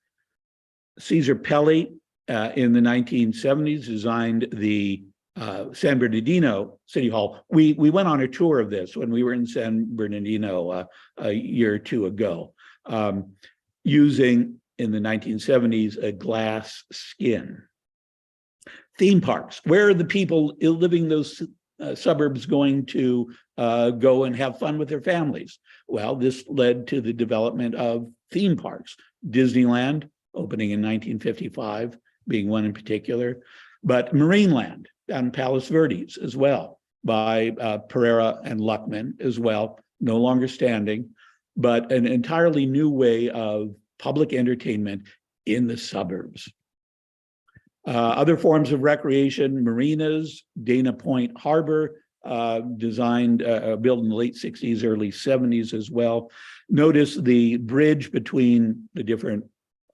Caesar Pelli in the 1970s designed the San Bernardino City Hall. We went on a tour of this when we were in San Bernardino a year or two ago, using in the 1970s a glass skin. Theme parks. Where are the people living those suburbs going to go and have fun with their families? Well, this led to the development of theme parks. Disneyland, opening in 1955, being one in particular, but Marineland down in Palos Verdes as well, by Pereira and Luckman as well, no longer standing, but an entirely new way of public entertainment in the suburbs. Other forms of recreation, marinas, Dana Point Harbor, designed, built in the late 60s, early 70s as well. Notice the bridge between the different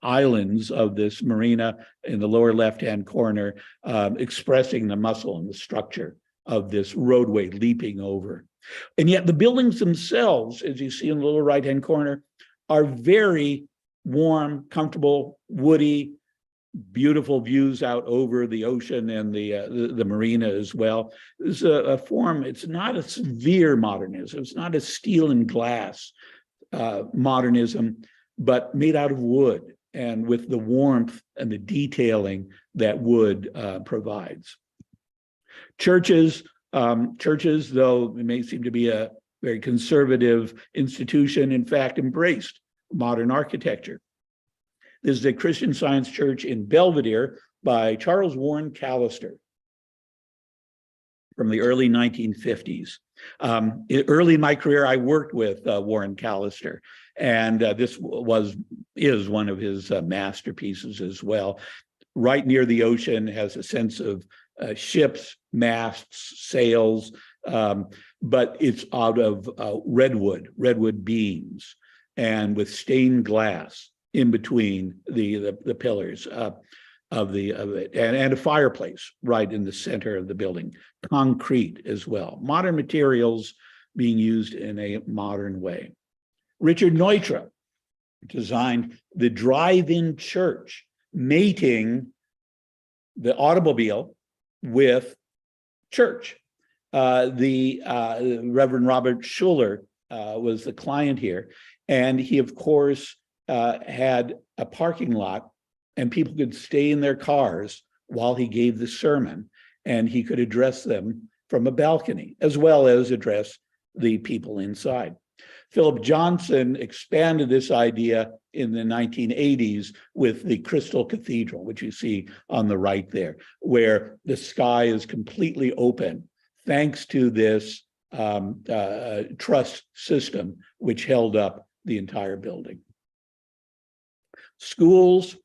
islands of this marina in the lower left-hand corner, expressing the muscle and the structure of this roadway leaping over. And yet the buildings themselves, as you see in the lower right-hand corner, are very warm, comfortable, woody, beautiful views out over the ocean and the marina as well. It's a form, it's not a severe modernism, it's not a steel and glass modernism, but made out of wood and with the warmth and the detailing that wood provides. Churches, though it may seem to be a very conservative institution, in fact, embraced modern architecture. This is a Christian Science church in Belvedere by Charles Warren Callister from the early 1950s. Early in my career, I worked with Warren Callister, and this is one of his masterpieces as well. Right near the ocean, has a sense of ships, masts, sails, but it's out of redwood beams, and with stained glass in between the pillars. of it, and a fireplace right in the center of the building, concrete as well. Modern materials being used in a modern way. Richard Neutra designed the drive-in church, mating the automobile with church. The Reverend Robert Schuller was the client here, and he, of course, had a parking lot, and people could stay in their cars while he gave the sermon, and he could address them from a balcony, as well as address the people inside. Philip Johnson expanded this idea in the 1980s with the Crystal Cathedral, which you see on the right there, where the sky is completely open, thanks to this truss system, which held up the entire building. Schools,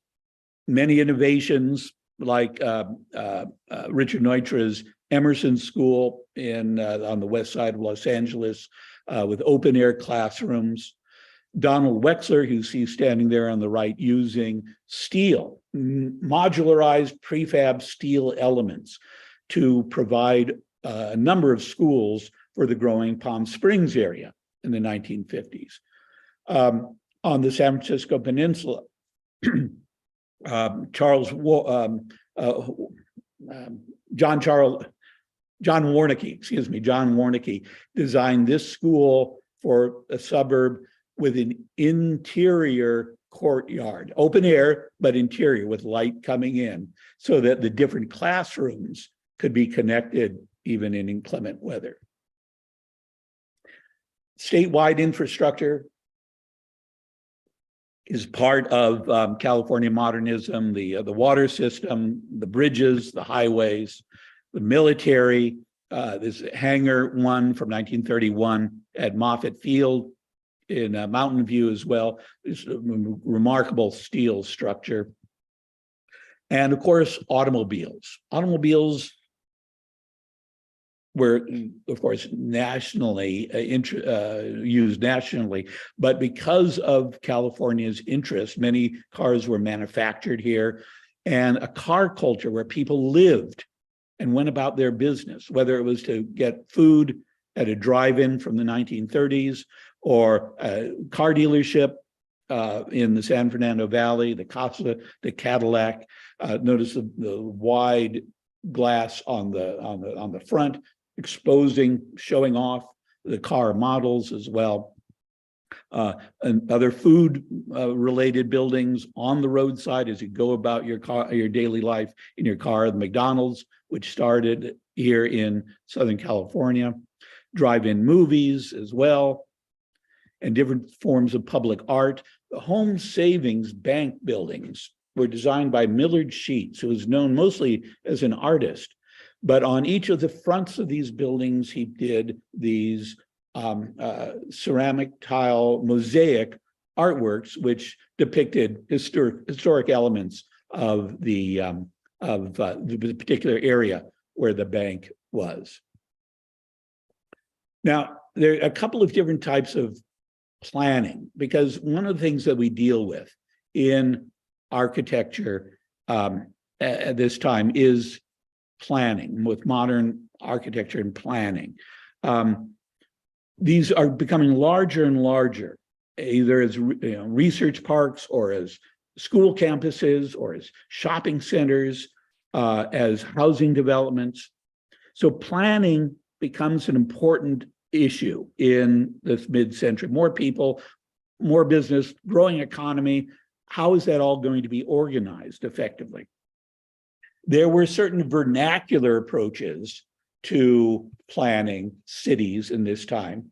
many innovations like Richard Neutra's Emerson School on the west side of Los Angeles with open air classrooms. Donald Wexler, who you see standing there on the right, using steel, modularized prefab steel elements to provide a number of schools for the growing Palm Springs area in the 1950s. On the San Francisco Peninsula, John Warnke designed this school for a suburb with an interior courtyard, open air, but interior with light coming in, so that the different classrooms could be connected even in inclement weather. Statewide infrastructure is part of California modernism, the water system, the bridges, the highways, the military. This Hangar 1 from 1931 at Moffett Field in Mountain View as well. This remarkable steel structure. And of course, automobiles. Automobiles were, of course, nationally used nationally, but because of California's interest, many cars were manufactured here, and a car culture where people lived and went about their business, whether it was to get food at a drive-in from the 1930s or a car dealership in the San Fernando Valley, the Casa, the Cadillac. Notice the wide glass on the front, exposing, showing off the car models as well. And other food related buildings on the roadside as you go about your daily life in your car. The McDonald's, which started here in Southern California, drive-in movies as well, and different forms of public art. The home savings bank buildings were designed by Millard Sheets, who is known mostly as an artist. But on each of the fronts of these buildings, he did these ceramic tile mosaic artworks, which depicted historic elements of the particular area where the bank was. Now, there are a couple of different types of planning, because one of the things that we deal with in architecture at this time is planning, with modern architecture and planning. These are becoming larger and larger, either as research parks or as school campuses or as shopping centers, as housing developments. So planning becomes an important issue in this mid-century. More people, more business, growing economy. How is that all going to be organized effectively? There were certain vernacular approaches to planning cities in this time,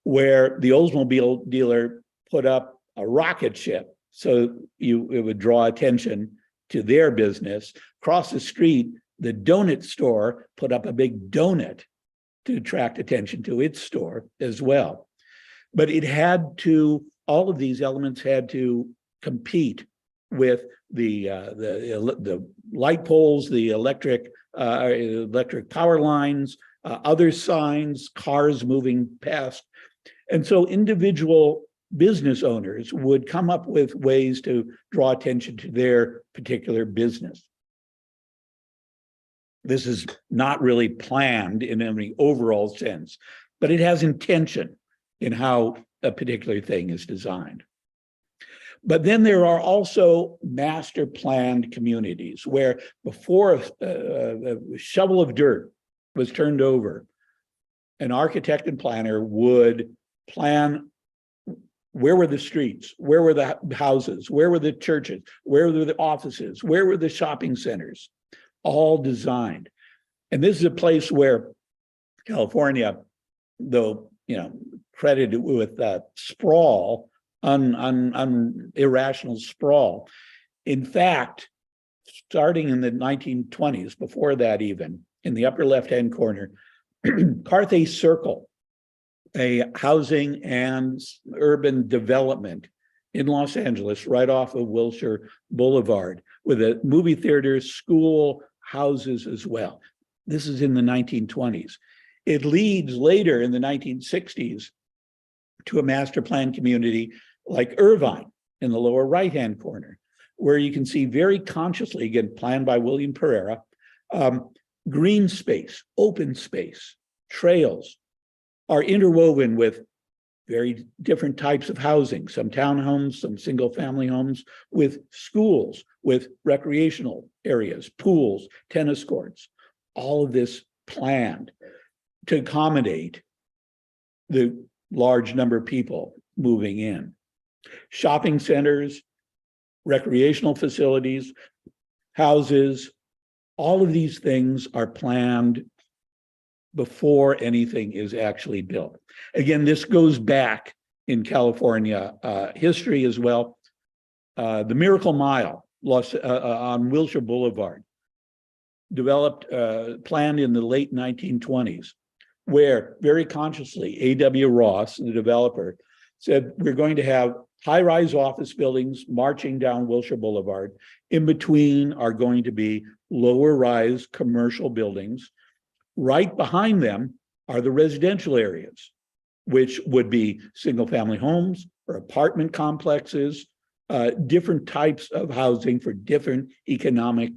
where the Oldsmobile dealer put up a rocket ship so it would draw attention to their business. Across the street, the donut store put up a big donut to attract attention to its store as well. But it had to, all of these elements had to compete with the light poles, the electric power lines, other signs, cars moving past. And so individual business owners would come up with ways to draw attention to their particular business. This is not really planned in any overall sense, but it has intention in how a particular thing is designed. But then there are also master planned communities where before a shovel of dirt was turned over, an architect and planner would plan where were the streets, where were the houses, where were the churches, where were the offices, where were the shopping centers, all designed. And this is a place where California, though, credited with sprawl, irrational sprawl. In fact, starting in the 1920s, before that even, in the upper left-hand corner, Carthay Circle, a housing and urban development in Los Angeles, right off of Wilshire Boulevard, with a movie theater, school, houses as well. This is in the 1920s. It leads later in the 1960s to a master plan community like Irvine in the lower right-hand corner, where you can see very consciously, again, planned by William Pereira, green space, open space, trails are interwoven with very different types of housing, some townhomes, some single-family homes, with schools, with recreational areas, pools, tennis courts, all of this planned to accommodate the large number of people moving in. Shopping centers, recreational facilities, houses, all of these things are planned before anything is actually built. Again, this goes back in California history as well. The Miracle Mile on Wilshire Boulevard, developed, planned in the late 1920s, where very consciously A.W. Ross, the developer, said we're going to have high-rise office buildings marching down Wilshire Boulevard. In between are going to be lower-rise commercial buildings. Right behind them are the residential areas, which would be single-family homes or apartment complexes, different types of housing for different economic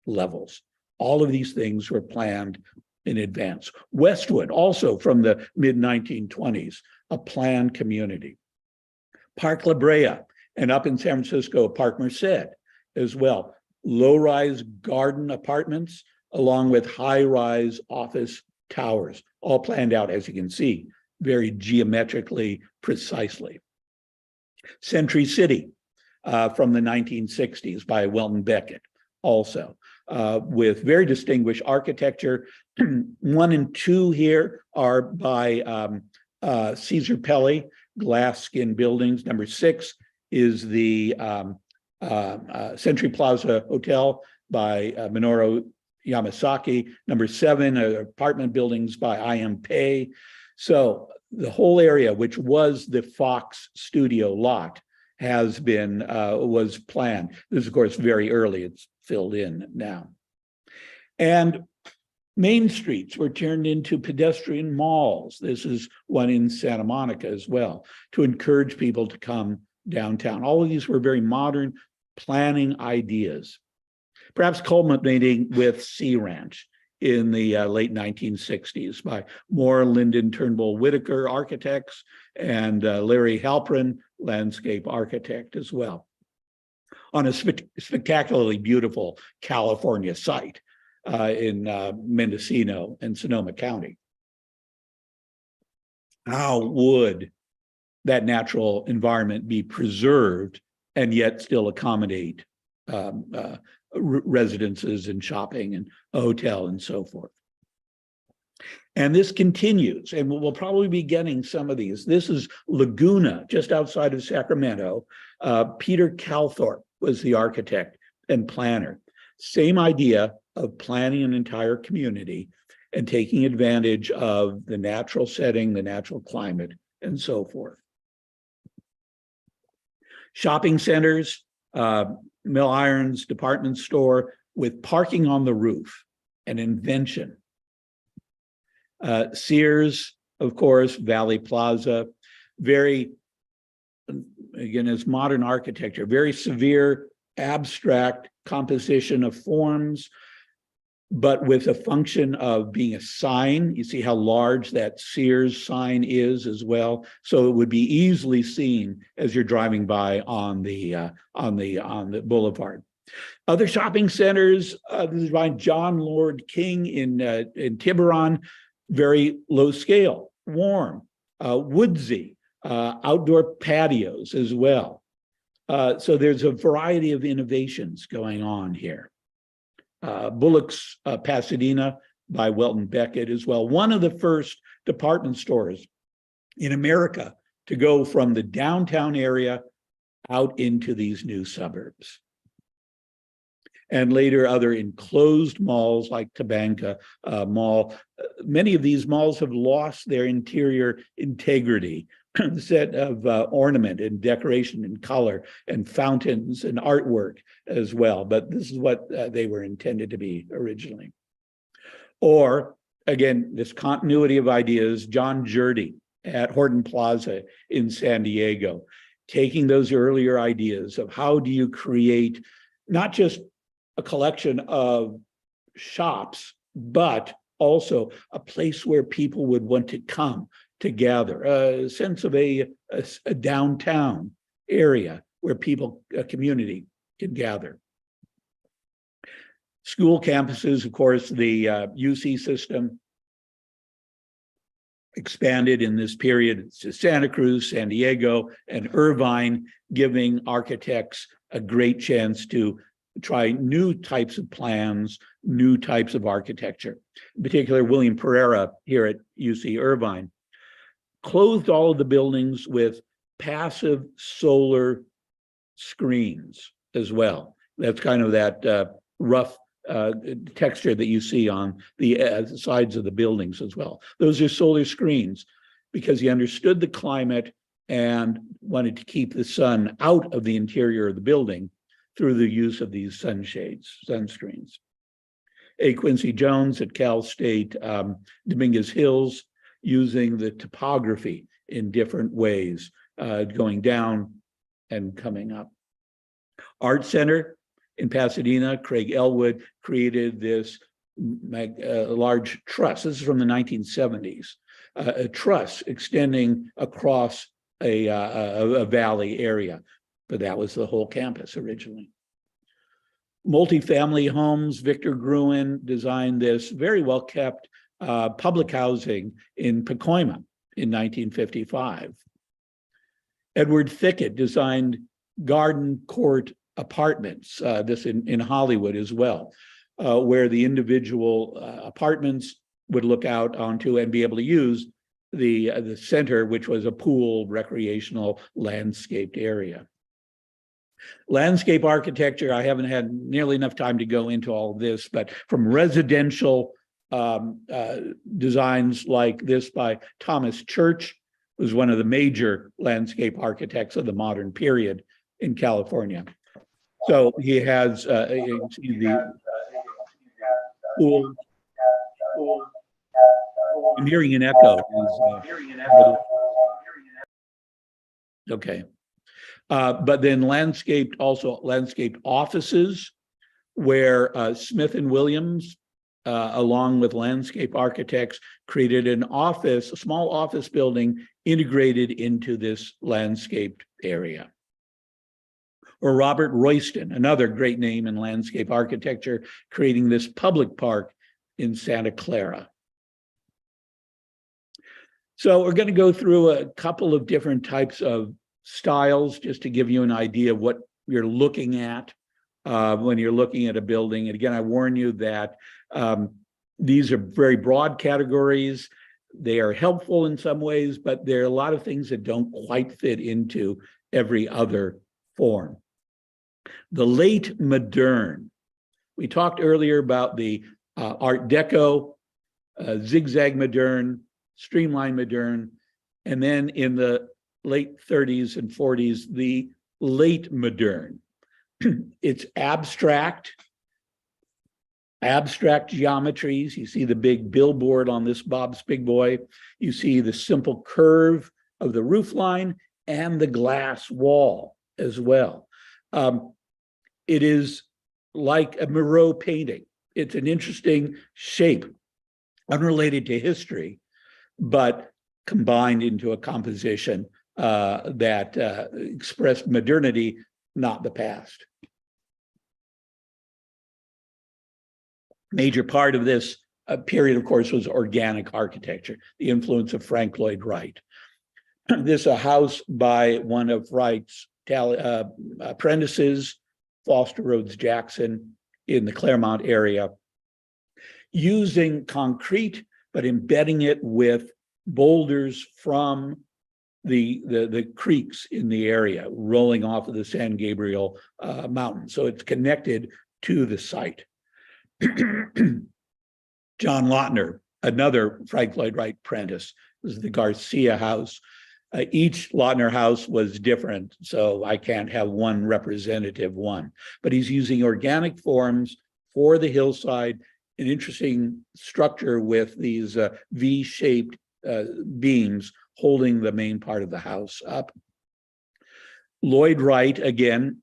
levels. All of these things were planned in advance. Westwood, also from the mid-1920s, a planned community. Park La Brea, and up in San Francisco, Park Merced as well. Low-rise garden apartments, along with high-rise office towers, all planned out, as you can see, very geometrically precisely. Century City from the 1960s by Welton Beckett, also with very distinguished architecture. 1 and 2 here are by Caesar Pelli, glass skin buildings. Number 6 is the Century Plaza Hotel by Minoru Yamasaki. Number 7 are apartment buildings by I.M. Pei. So the whole area, which was the Fox studio lot, has been, was planned. This is, of course, very early. It's filled in now. And main streets were turned into pedestrian malls. This is one in Santa Monica as well, to encourage people to come downtown. All of these were very modern planning ideas, perhaps culminating with Sea Ranch in the late 1960s by Moore, Linden, Turnbull, Whitaker architects, and Larry Halprin, landscape architect as well, on a spectacularly beautiful California site in Mendocino and Sonoma County. How would that natural environment be preserved and yet still accommodate residences and shopping and a hotel and so forth? And this continues, and we'll probably be getting some of these. This is Laguna, just outside of Sacramento. Peter Calthorpe was the architect and planner. Same idea of planning an entire community and taking advantage of the natural setting, the natural climate, and so forth. Shopping centers, Mill Irons department store with parking on the roof, an invention. Sears, of course, Valley Plaza, very, again, as modern architecture, very severe, abstract composition of forms, but with a function of being a sign. You see how large that Sears sign is as well. So it would be easily seen as you're driving by on the boulevard. Other shopping centers, this is by John Lord King in Tiburon, very low scale, warm, woodsy, outdoor patios as well. So there's a variety of innovations going on here. Bullock's Pasadena by Welton Beckett as well. One of the first department stores in America to go from the downtown area out into these new suburbs. And later other enclosed malls like Tabanka Mall. Many of these malls have lost their interior integrity. The set of ornament and decoration and color and fountains and artwork as well. But this is what they were intended to be originally. Or again, this continuity of ideas, John Jurdy at Horton Plaza in San Diego, taking those earlier ideas of how do you create not just a collection of shops, but also a place where people would want to come to gather, a sense of a downtown area where people, a community can gather. School campuses, of course, the UC system expanded in this period to Santa Cruz, San Diego, and Irvine, giving architects a great chance to try new types of plans, new types of architecture. In particular, William Pereira here at UC Irvine clothed all of the buildings with passive solar screens as well. That's kind of that rough texture that you see on the sides of the buildings as well. Those are solar screens because he understood the climate and wanted to keep the sun out of the interior of the building through the use of these sunshades, sunscreens. A. Quincy Jones at Cal State, Dominguez Hills, using the topography in different ways, going down and coming up. Art Center in Pasadena, Craig Elwood created this large truss. This is from the 1970s, a truss extending across a valley area, but that was the whole campus originally. Multifamily homes, Victor Gruen designed this very well kept public housing in Pacoima in 1955. Edward Thickett designed garden court apartments, this in Hollywood as well, where the individual apartments would look out onto and be able to use the center, which was a pool, recreational, landscaped area. Landscape architecture, I haven't had nearly enough time to go into all of this, but from residential designs like this by Thomas Church, who's one of the major landscape architects of the modern period in California. So he has you can see the pool. I'm hearing an echo. Okay. But then landscaped offices where Smith and Williams, along with landscape architects, created an office, a small office building integrated into this landscaped area. Or Robert Royston, another great name in landscape architecture, creating this public park in Santa Clara. So we're going to go through a couple of different types of styles just to give you an idea of what you're looking at when you're looking at a building. And again, I warn you that these are very broad categories. They are helpful in some ways, but there are a lot of things that don't quite fit into every other form. The late modern. We talked earlier about the Art Deco, zigzag modern, streamline modern, and then in the late 30s and 40s, the late modern. It's abstract geometries. You see the big billboard on this Bob's Big Boy. You see the simple curve of the roof line and the glass wall as well. It is like a Murrow painting It's an interesting shape, unrelated to history, but combined into a composition that expressed modernity, not the past. Major part of this period, of course, was organic architecture, the influence of Frank Lloyd Wright. This is a house by one of Wright's apprentices, Foster Rhodes Jackson, in the Claremont area, using concrete, but embedding it with boulders from the creeks in the area, rolling off of the San Gabriel Mountain. So it's connected to the site. John Lautner, another Frank Lloyd Wright apprentice, was the Garcia house. Each Lautner house was different, so I can't have one representative one. But he's using organic forms for the hillside, an interesting structure with these V-shaped beams holding the main part of the house up. Lloyd Wright, again,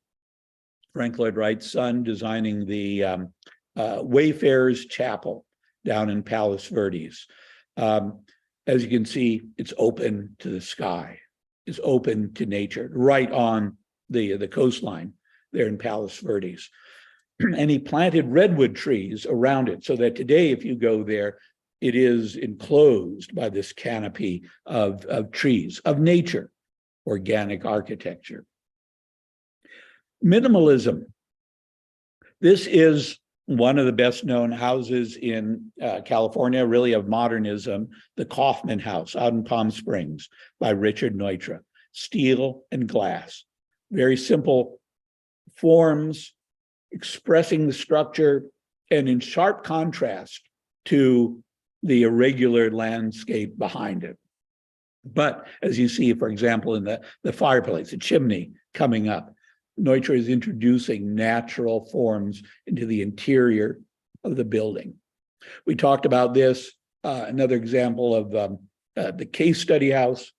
Frank Lloyd Wright's son, designing the Wayfarers Chapel down in Palos Verdes. As you can see, it's open to the sky. It's open to nature, right on the coastline there in Palos Verdes. And he planted redwood trees around it so that today, if you go there, it is enclosed by this canopy of trees, of nature, organic architecture. Minimalism. This is one of the best known houses in California, really of modernism, the Kaufman House out in Palm Springs by Richard Neutra. Steel and glass, very simple forms expressing the structure and in sharp contrast to the irregular landscape behind it. But as you see, for example, in the fireplace, the chimney coming up, Neutra is introducing natural forms into the interior of the building. We talked about this, another example of the case study house.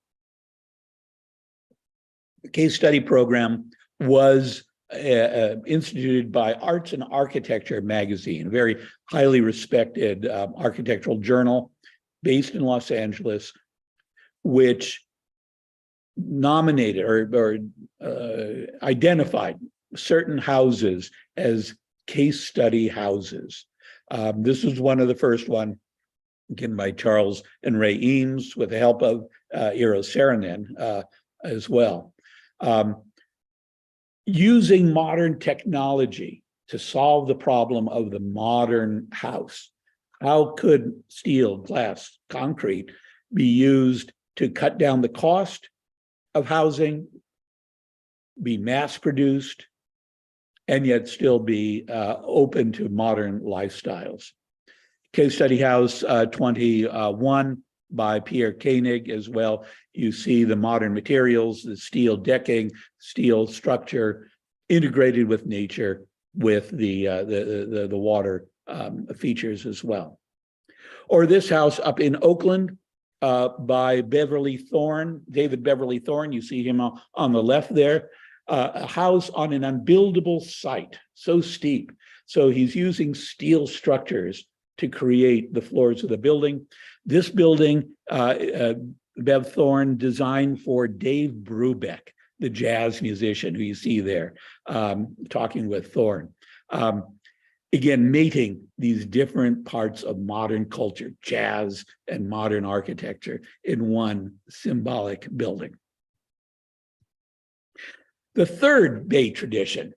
The case study program was instituted by Arts and Architecture magazine, a very highly respected architectural journal based in Los Angeles, which nominated or identified certain houses as case study houses. This was one of the first one, again by Charles and Ray Eames, with the help of Eero Saarinen as well. Using modern technology to solve the problem of the modern house. How could steel, glass, concrete be used to cut down the cost of housing, be mass produced, and yet still be open to modern lifestyles? Case study house 21 by Pierre Koenig as well. You see the modern materials, the steel decking, steel structure, integrated with nature, with the water features as well. Or this house up in Oakland by Beverly Thorne, David Beverly Thorne. You see him on the left there. A house on an unbuildable site, so steep. So he's using steel structures to create the floors of the building. This building, Bev Thorne designed for Dave Brubeck, the jazz musician who you see there, talking with Thorne. Again, mating these different parts of modern culture, jazz and modern architecture, in one symbolic building. The third Bay tradition,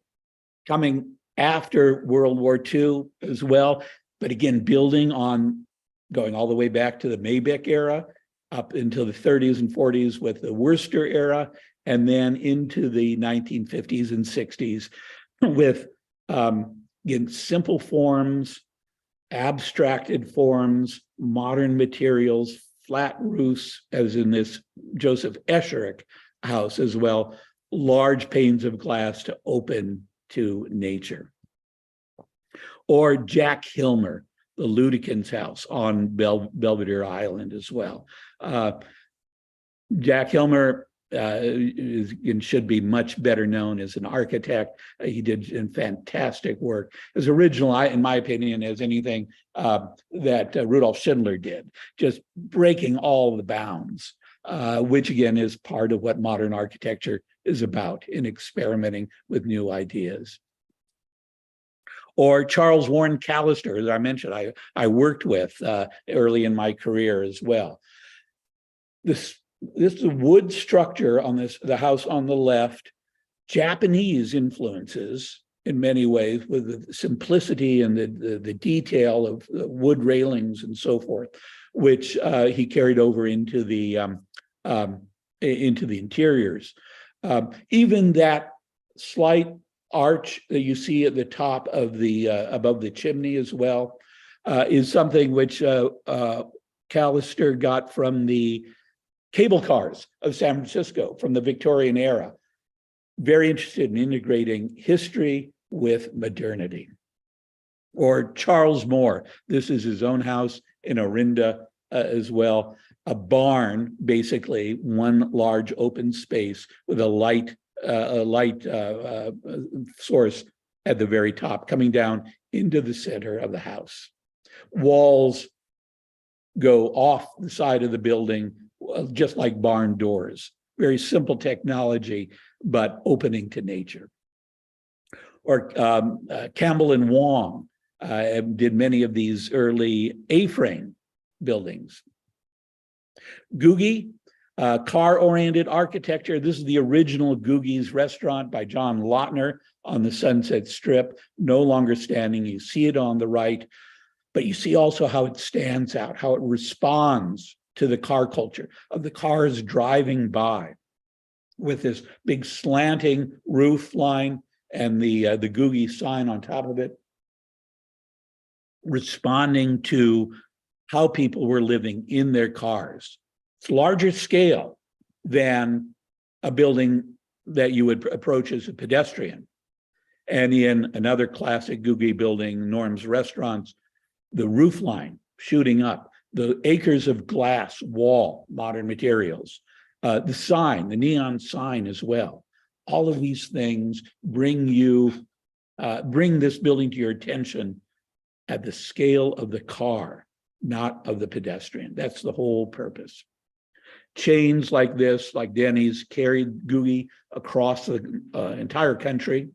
coming after World War II as well, but again, building on, going all the way back to the Maybeck era, up until the 30s and 40s with the Worcester era, and then into the 1950s and 60s with, again, simple forms, abstracted forms, modern materials, flat roofs, as in this Joseph SHRC house as well, large panes of glass to open to nature. Or Jack Hilmer, the Ludekins house on Belvedere Island as well. Jack Hilmer and should be much better known as an architect. He did fantastic work, as original, in my opinion, as anything that Rudolf Schindler did, just breaking all the bounds, which again is part of what modern architecture is about, in experimenting with new ideas. Or Charles Warren Callister, as I mentioned, I worked with early in my career as well. This is a wood structure on the house on the left, Japanese influences in many ways, with the simplicity and the detail of the wood railings and so forth, which he carried over into the interiors. Even that slight arch that you see at the top of the above the chimney as well is something which Callister got from the cable cars of San Francisco from the Victorian era. Very interested in integrating history with modernity. Or Charles Moore, this is his own house in Orinda as well, a barn, basically one large open space with a light source at the very top, coming down into the center of the house. Walls go off the side of the building, just like barn doors. Very simple technology, but opening to nature. Or Campbell and Wong did many of these early A-frame buildings. Googie, car-oriented architecture. This is the original Googie's restaurant by John Lautner on the Sunset Strip, no longer standing. You see it on the right, but you see also how it stands out, how it responds to the car culture of the cars driving by, with this big slanting roof line and the Googie sign on top of it, responding to how people were living in their cars. It's larger scale than a building that you would approach as a pedestrian. And in another classic Googie building, Norm's Restaurants, the roof line shooting up, the acres of glass wall, modern materials, the sign, the neon sign as well. All of these things bring this building to your attention at the scale of the car, not of the pedestrian. That's the whole purpose. Chains like this, like Denny's, carried Googie across the entire country.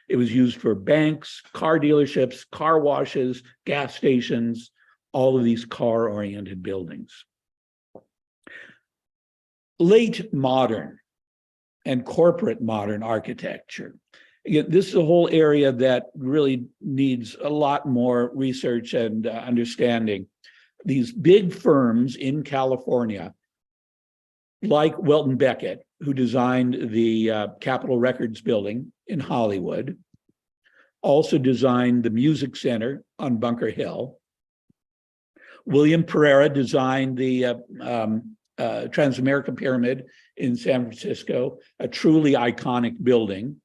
It was used for banks, car dealerships, car washes, gas stations, all of these car-oriented buildings. Late modern and corporate modern architecture. Again, this is a whole area that really needs a lot more research and understanding. These big firms in California, like Welton Beckett, who designed the Capitol Records building in Hollywood, also designed the Music Center on Bunker Hill. William Pereira designed the Transamerica Pyramid in San Francisco, a truly iconic building,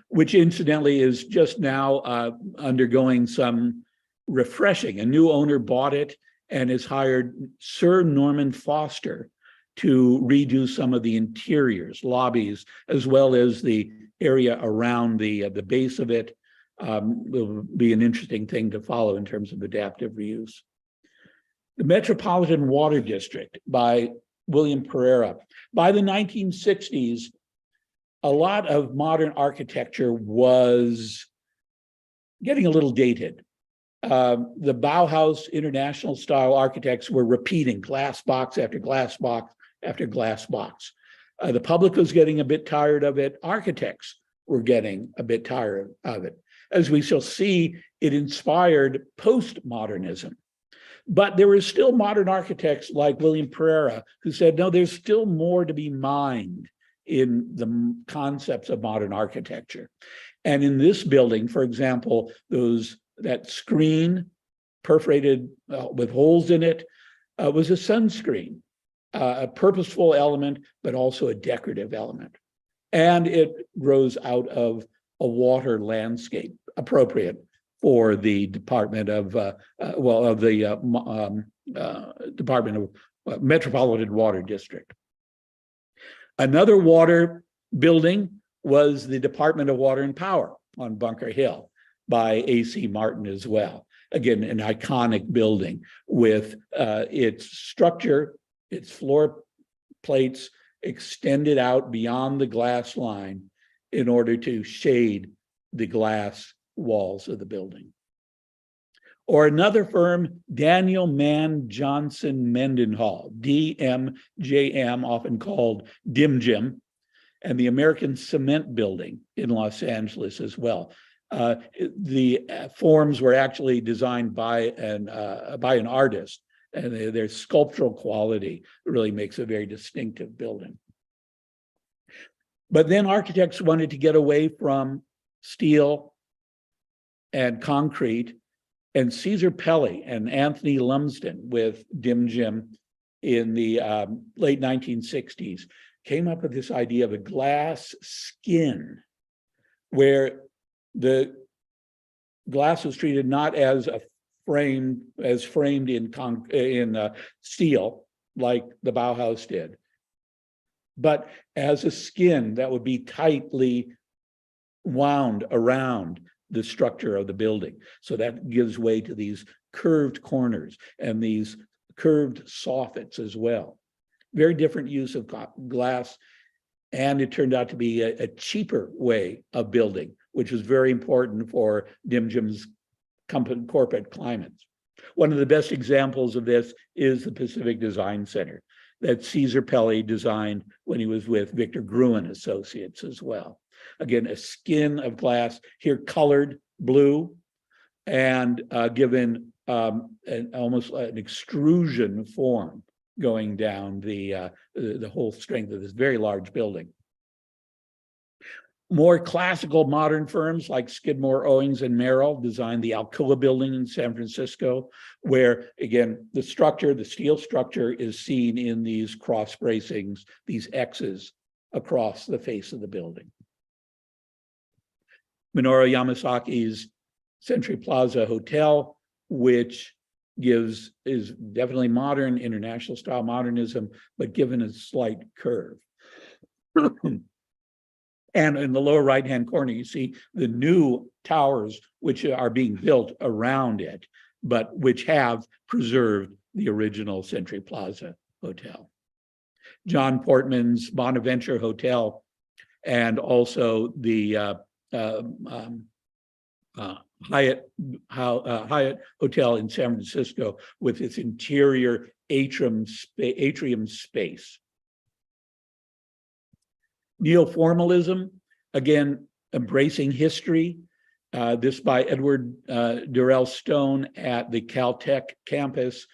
which incidentally is just now undergoing some refreshing. A new owner bought it and has hired Sir Norman Foster to redo some of the interiors, lobbies, as well as the area around the base of it. Will be an interesting thing to follow in terms of adaptive reuse. The Metropolitan Water District by William Pereira. By the 1960s, a lot of modern architecture was getting a little dated. The Bauhaus international style architects were repeating glass box after glass box after glass box. The public was getting a bit tired of it. Architects were getting a bit tired of it. As we shall see, it inspired postmodernism. But there were still modern architects like William Pereira who said, no, there's still more to be mined in the concepts of modern architecture. And in this building, for example, that screen perforated with holes in it was a sunscreen, a purposeful element, but also a decorative element. And it grows out of a water landscape appropriate for the Department of Department of Metropolitan Water District. Another water building was the Department of Water and Power on Bunker Hill by A.C. Martin as well. Again, an iconic building with its structure, its floor plates extended out beyond the glass line in order to shade the glass walls of the building. Or another firm, Daniel Mann Johnson Mendenhall, DMJM, often called DimJim, and the American Cement Building in Los Angeles as well. The forms were actually designed by an artist, and their sculptural quality really makes a very distinctive building. But then architects wanted to get away from steel and concrete, and Caesar Pelli and Anthony Lumsden with DimJim in the late 1960s came up with this idea of a glass skin, where the glass was treated not as framed in steel like the Bauhaus did, but as a skin that would be tightly wound around the structure of the building. So that gives way to these curved corners and these curved soffits as well. Very different use of glass, and it turned out to be a cheaper way of building, which was very important for DimJim's corporate climates. One of the best examples of this is the Pacific Design Center that Caesar Pelli designed when he was with Victor Gruen Associates as well. Again, a skin of glass, here colored blue, and given almost an extrusion form going down the whole strength of this very large building. More classical modern firms like Skidmore, Owings, and Merrill designed the Alcoa building in San Francisco, where, again, the steel structure is seen in these cross bracings, these X's across the face of the building. Minoru Yamasaki's Century Plaza Hotel, which is definitely modern, international style modernism, but given a slight curve. And in the lower right-hand corner, you see the new towers, which are being built around it, but which have preserved the original Century Plaza Hotel. John Portman's Bonaventure Hotel, and also the Hyatt Hotel in San Francisco with its interior atrium space. Neoformalism, again, embracing history. This by Edward Durrell Stone at the Caltech campus.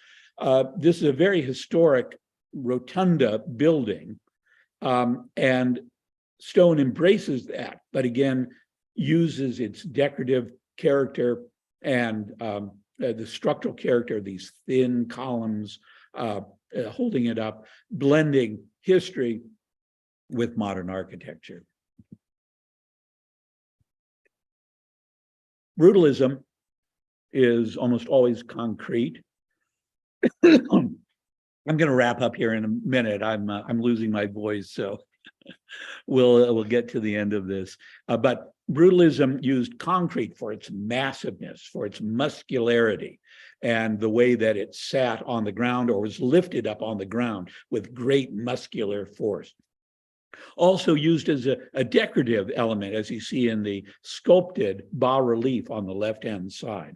This is a very historic rotunda building, and Stone embraces that, but again, uses its decorative character and the structural character of these thin columns, holding it up, blending history with modern architecture. Brutalism is almost always concrete. I'm going to wrap up here in a minute. I'm losing my voice, so we'll get to the end of this. But brutalism used concrete for its massiveness, for its muscularity, and the way that it sat on the ground or was lifted up on the ground with great muscular force. Also used as a decorative element, as you see in the sculpted bas-relief on the left-hand side.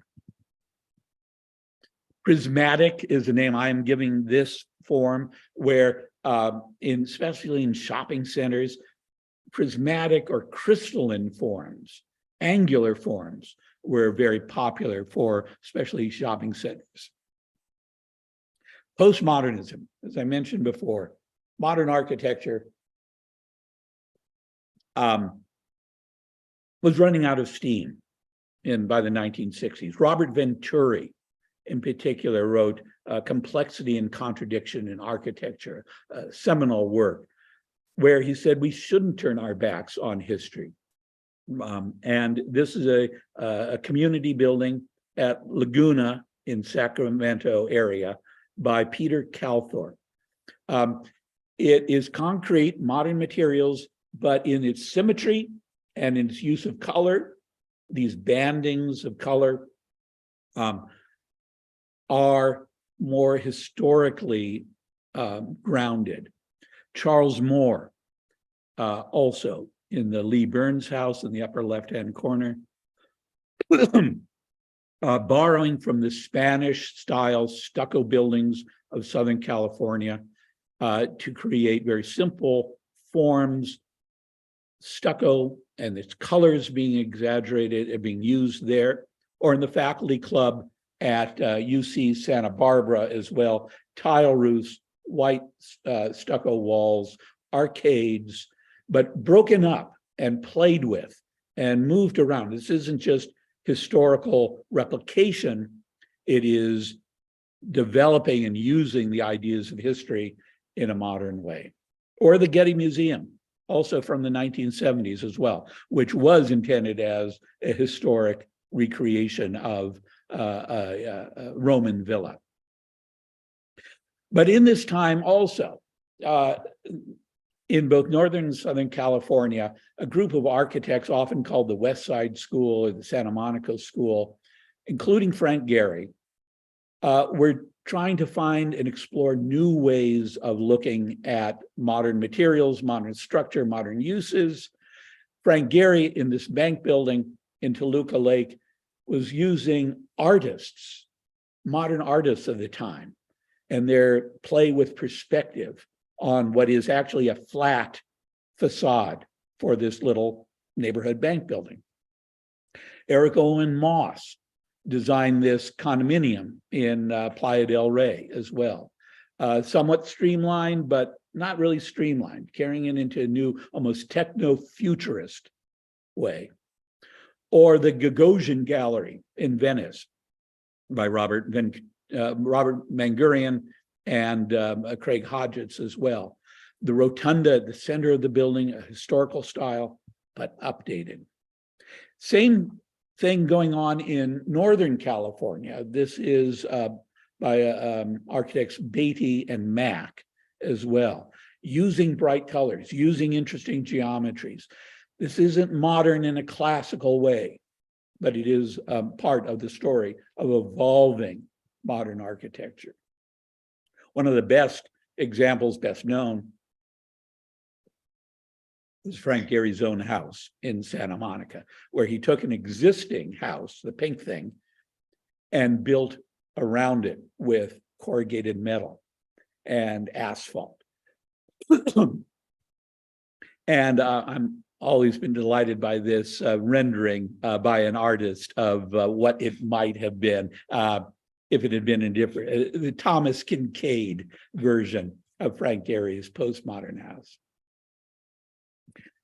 Prismatic is the name I am giving this form, where especially in shopping centers, prismatic or crystalline forms, angular forms, were very popular for especially shopping centers. Postmodernism, as I mentioned before, modern architecture was running out of steam by the 1960s. Robert Venturi, in particular, wrote Complexity and Contradiction in Architecture, a seminal work, where he said we shouldn't turn our backs on history. And this is a community building at Laguna in Sacramento area by Peter Calthorpe. It is concrete, modern materials, but in its symmetry and in its use of color, these bandings of color are more historically grounded. Charles Moore, also in the Lee Burns house in the upper left-hand corner, borrowing from the Spanish-style stucco buildings of Southern California to create very simple forms, stucco and its colors being exaggerated and being used there, or in the faculty club at UC Santa Barbara as well, tile roofs, white stucco walls, arcades, but broken up and played with and moved around. This isn't just historical replication, it is developing and using the ideas of history in a modern way. Or the Getty Museum, also from the 1970s as well, which was intended as a historic recreation of a Roman villa. But in this time also, in both Northern and Southern California, a group of architects, often called the West Side School or the Santa Monica School, including Frank Gehry, were trying to find and explore new ways of looking at modern materials, modern structure, modern uses. Frank Gehry in this bank building in Toluca Lake was using artists, modern artists of the time, and their play with perspective on what is actually a flat facade for this little neighborhood bank building. Eric Owen Moss designed this condominium in Playa del Rey as well. Somewhat streamlined, but not really streamlined, carrying it into a new, almost techno-futurist way. Or the Gagosian Gallery in Venice by Robert Mangurian and Craig Hodgetts as well. The rotunda at the center of the building, a historical style, but updated. Same thing going on in Northern California. This is by architects Beatty and Mack as well, using bright colors, using interesting geometries. This isn't modern in a classical way, but it is part of the story of evolving modern architecture. One of the best examples, best known, is Frank Gehry's own house in Santa Monica, where he took an existing house, the pink thing, and built around it with corrugated metal and asphalt. And I'm always been delighted by this rendering by an artist of what it might have been if it had been a different, the Thomas Kincaid version of Frank Gehry's postmodern house.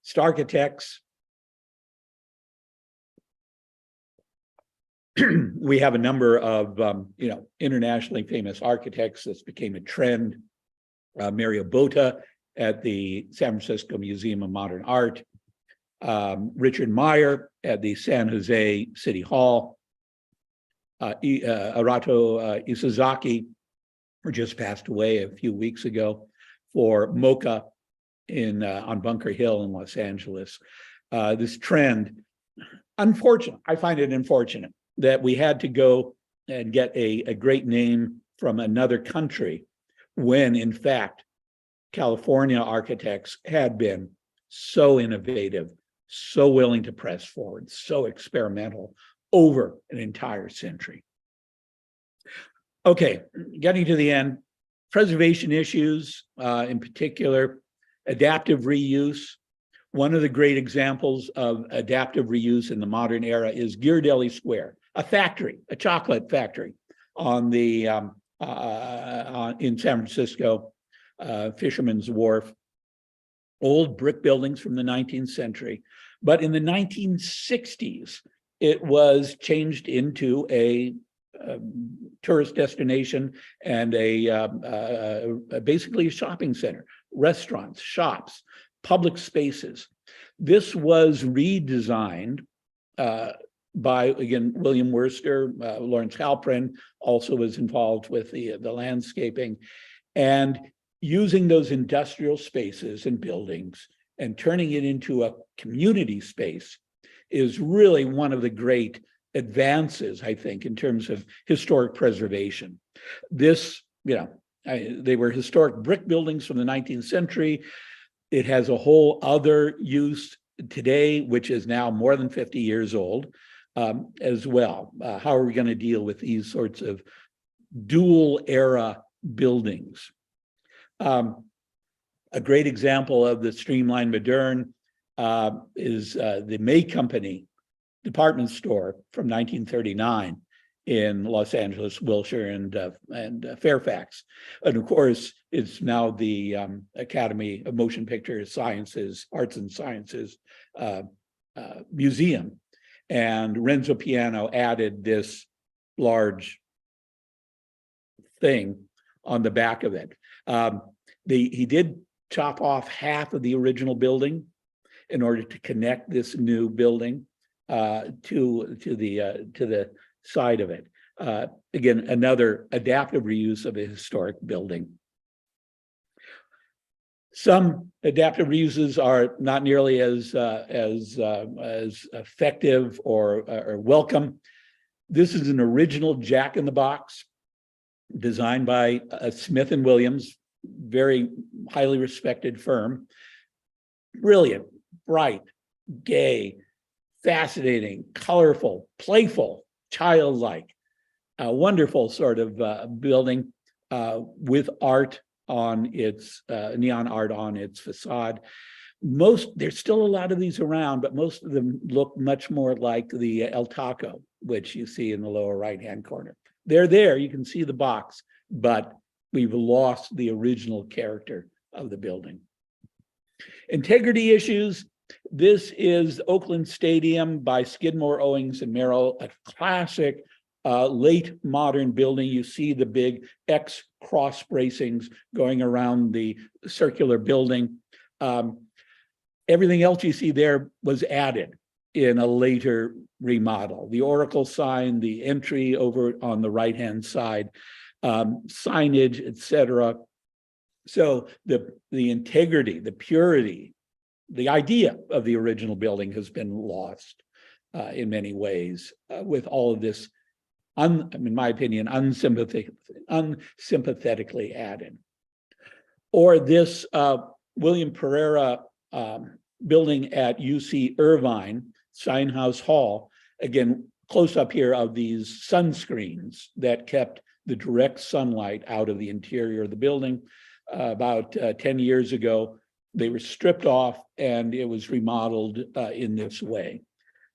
Starchitects. We have a number of internationally famous architects. This became a trend. Mario Botta at the San Francisco Museum of Modern Art. Richard Meyer at the San Jose City Hall. Arato Isazaki, who just passed away a few weeks ago, for MoCA on Bunker Hill in Los Angeles. This trend, unfortunate, I find it unfortunate that we had to go and get a great name from another country when, in fact, California architects had been so innovative, so willing to press forward, so experimental over an entire century. Okay, getting to the end, preservation issues, in particular, adaptive reuse. One of the great examples of adaptive reuse in the modern era is Ghirardelli Square, a factory, a chocolate factory on the in San Francisco, Fisherman's Wharf. Old brick buildings from the 19th century, but in the 1960s, it was changed into a tourist destination and basically a shopping center, restaurants, shops, public spaces. This was redesigned by, again, William Worcester. Lawrence Halprin also was involved with the landscaping. And using those industrial spaces and buildings and turning it into a community space is really one of the great advances, I think, in terms of historic preservation. This, they were historic brick buildings from the 19th century. It has a whole other use today, which is now more than 50 years old as well. How are we going to deal with these sorts of dual era buildings? A great example of the streamlined modern is the May Company department store from 1939 in Los Angeles, Wilshire, and Fairfax. And of course, it's now the Academy of Motion Picture Sciences, Arts and Sciences Museum. And Renzo Piano added this large thing on the back of it. He did chop off half of the original building in order to connect this new building to the side of it. Again, another adaptive reuse of a historic building. Some adaptive reuses are not nearly as effective or welcome. This is an original Jack in the Box designed by Smith and Williams, very highly respected firm. Brilliant, bright, gay, fascinating, colorful, playful, childlike, a wonderful sort of building with art on its neon art on its facade. There's still a lot of these around, but most of them look much more like the El Taco, which you see in the lower right-hand corner. They're there, you can see the box, but we've lost the original character of the building. Integrity issues. This is Oakland Stadium by Skidmore, Owings and Merrill, a classic late modern building. You see the big X cross bracings going around the circular building. Everything else you see there was added in a later remodel. The Oracle sign, the entry over on the right-hand side, signage, etc. So the integrity, the purity, the idea of the original building has been lost in many ways with all of this, in my opinion, unsympathetically added. Or this William Pereira building at UC Irvine, Steinhaus Hall, again, close up here of these sunscreens that kept the direct sunlight out of the interior of the building. About 10 years ago, they were stripped off and it was remodeled in this way.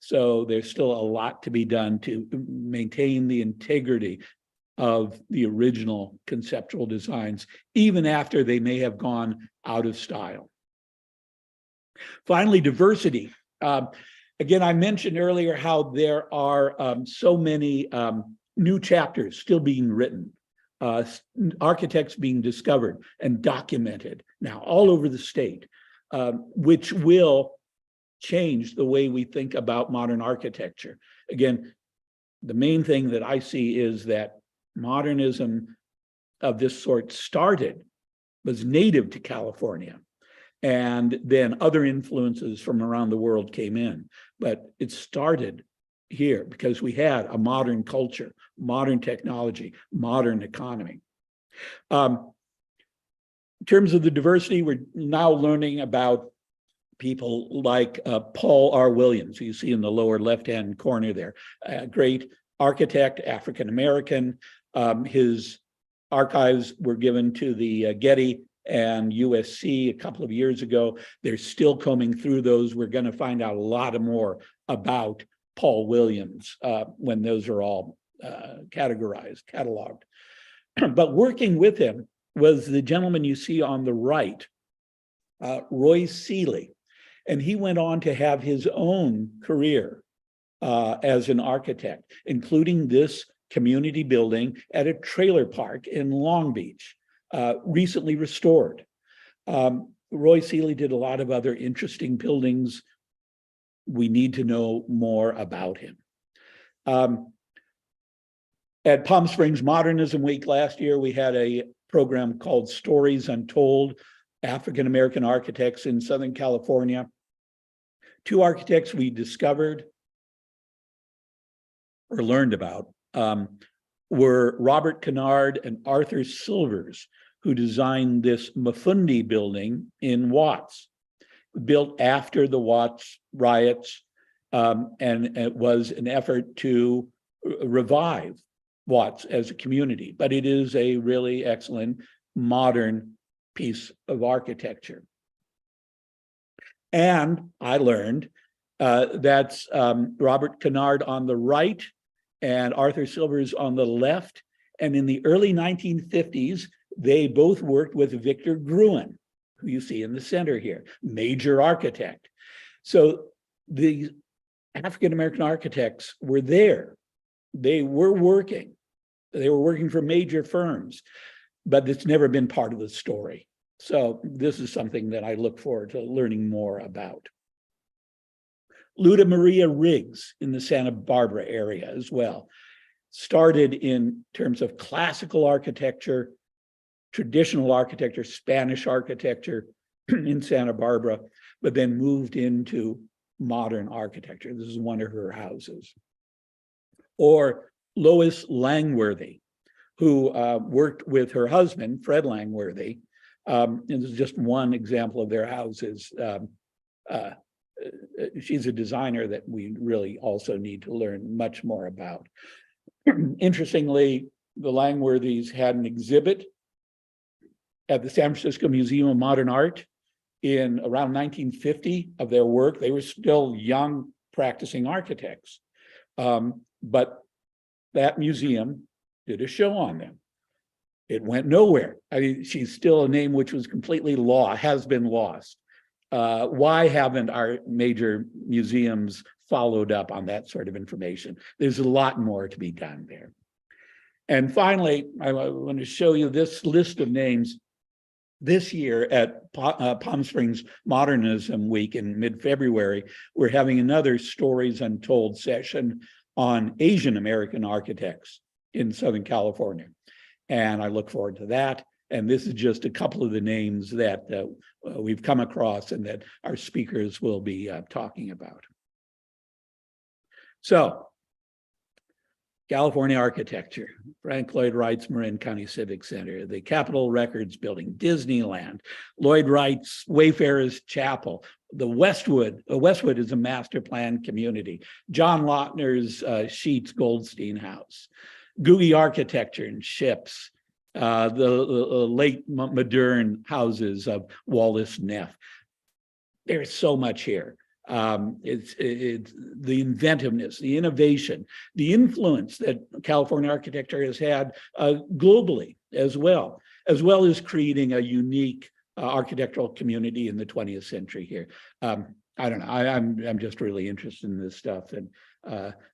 So there's still a lot to be done to maintain the integrity of the original conceptual designs, even after they may have gone out of style. Finally, diversity. Again, I mentioned earlier how there are so many new chapters still being written, architects being discovered and documented now all over the state, which will change the way we think about modern architecture. Again, the main thing that I see is that modernism of this sort was native to California. And then other influences from around the world came in. But it started here because we had a modern culture, modern technology, modern economy. In terms of the diversity, we're now learning about people like Paul R. Williams, who you see in the lower left-hand corner there, a great architect, African-American. His archives were given to the Getty and USC a couple of years ago. They're still combing through those. We're going to find out a lot more about Paul Williams when those are all cataloged. But working with him was the gentleman you see on the right, Roy Seeley. And he went on to have his own career as an architect, including this community building at a trailer park in Long Beach, recently restored. Roy Seeley did a lot of other interesting buildings. We need to know more about him. At Palm Springs Modernism Week last year, we had a program called Stories Untold, African American Architects in Southern California. Two architects we discovered or learned about were Robert Kennard and Arthur Silvers, who designed this Mafundi building in Watts, built after the Watts riots, and it was an effort to revive Watts as a community, but it is a really excellent modern piece of architecture. And I learned that's Robert Kennard on the right and Arthur Silvers on the left. And in the early 1950s, they both worked with Victor Gruen, who you see in the center here, major architect. So the African-American architects were there. They were working. They were working for major firms, but it's never been part of the story. So this is something that I look forward to learning more about. Luda Maria Riggs in the Santa Barbara area as well. Started in terms of classical architecture, traditional architecture, Spanish architecture in Santa Barbara, but then moved into modern architecture. This is one of her houses. Or Lois Langworthy, who worked with her husband, Fred Langworthy. And this is just one example of their houses. She's a designer that we really also need to learn much more about. Interestingly, the Langworthys had an exhibit at the San Francisco Museum of Modern Art in around 1950 of their work. They were still young practicing architects, but that museum did a show on them. It went nowhere. I mean, she's still a name which was completely has been lost. Why haven't our major museums followed up on that sort of information? There's a lot more to be done there. And finally, I want to show you this list of names. This year at Palm Springs Modernism Week in mid-February, we're having another Stories Untold session on Asian American architects in Southern California. And I look forward to that. And this is just a couple of the names that we've come across and that our speakers will be talking about. So, California architecture, Frank Lloyd Wright's Marin County Civic Center, the Capitol Records Building, Disneyland, Lloyd Wright's Wayfarers Chapel, the Westwood. Westwood is a master plan community. John Lautner's Sheets Goldstein House, Googie Architecture and Ships, the late modern houses of Wallace Neff. There's so much here. It's the inventiveness, the innovation, the influence that California architecture has had globally as well as creating a unique architectural community in the 20th century here. I don't know, I'm just really interested in this stuff, and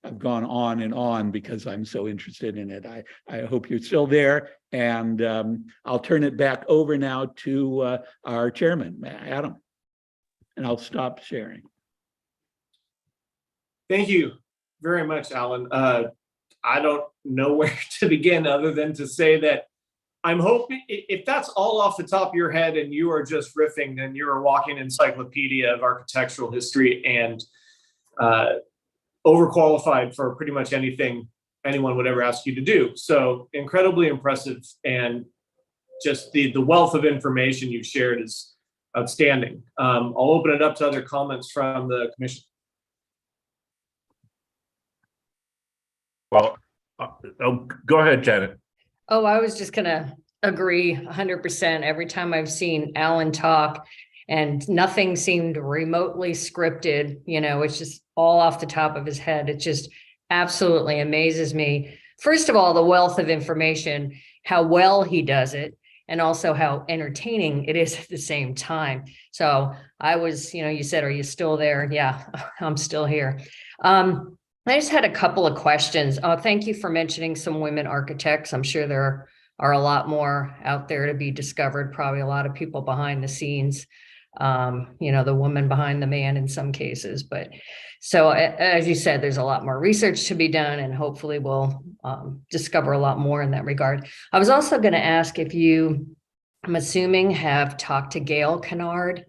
I've gone on and on because I'm so interested in it. I hope you're still there, and I'll turn it back over now to our chairman, Adam, and I'll stop sharing. Thank you very much, Alan. I don't know where to begin other than to say that I'm hoping, if that's all off the top of your head and you are just riffing, then you're a walking encyclopedia of architectural history and overqualified for pretty much anything anyone would ever ask you to do. So incredibly impressive, and just the wealth of information you've shared is outstanding. I'll open it up to other comments from the commission. Well, go ahead, Janet. Oh, I was just gonna agree 100%. Every time I've seen Alan talk, and nothing seemed remotely scripted, you know, it's just all off the top of his head. It just absolutely amazes me. First of all, the wealth of information, how well he does it, and also how entertaining it is at the same time. So I was, you know, you said, are you still there? Yeah, I'm still here. I just had a couple of questions. Thank you for mentioning some women architects. I'm sure there are a lot more out there to be discovered, probably a lot of people behind the scenes. the woman behind the man in some cases. But so as you said, there's a lot more research to be done, and hopefully we'll discover a lot more in that regard. I was also going to ask if you, I'm assuming, have talked to Gail Kennard.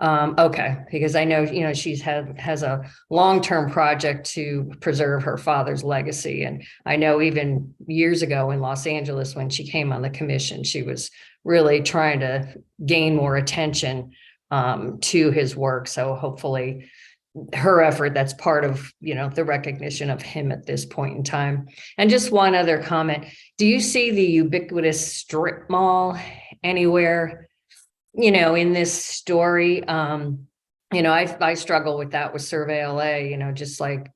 Okay, because I know, she's has a long-term project to preserve her father's legacy. And I know even years ago in Los Angeles, when she came on the commission, she was really trying to gain more attention to his work. So hopefully her effort, that's part of, the recognition of him at this point in time. And just one other comment. Do you see the ubiquitous strip mall anywhere, in this story? I struggle with that with Survey LA, just like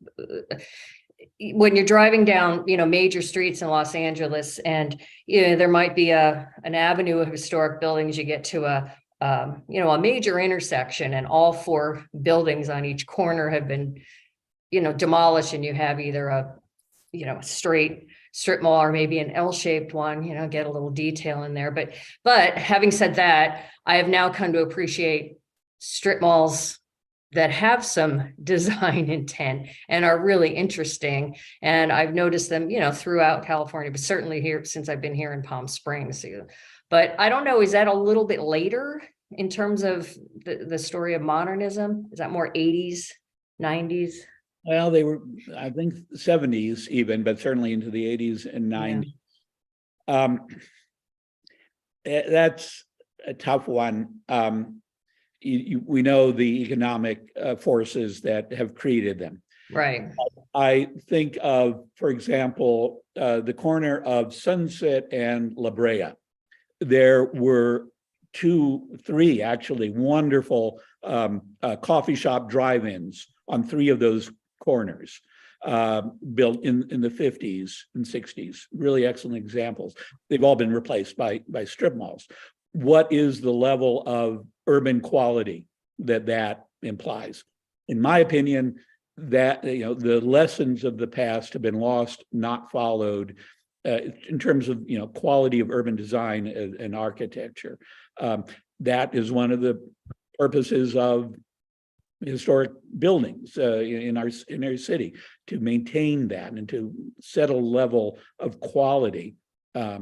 when you're driving down, major streets in Los Angeles, and, there might be an avenue of historic buildings. You get to a major intersection, and all four buildings on each corner have been, demolished, and you have either a, straight strip mall or maybe an L-shaped one, get a little detail in there. But having said that, I have now come to appreciate strip malls that have some design intent and are really interesting. And I've noticed them, throughout California, but certainly here since I've been here in Palm Springs. But I don't know, is that a little bit later in terms of the story of modernism? Is that more 80s, 90s? Well, they were, I think, 70s even, but certainly into the 80s and 90s. Yeah. That's a tough one. We know the economic forces that have created them. Right. I think of, for example, the corner of Sunset and La Brea. There were three actually wonderful coffee shop drive-ins on three of those corners, built in the 50s and 60s. Really excellent examples. They've all been replaced by strip malls. What is the level of urban quality that implies? In my opinion, that the lessons of the past have been lost, not followed, in terms of quality of urban design and architecture. That is one of the purposes of historic buildings in our city, to maintain that and to set a level of quality. I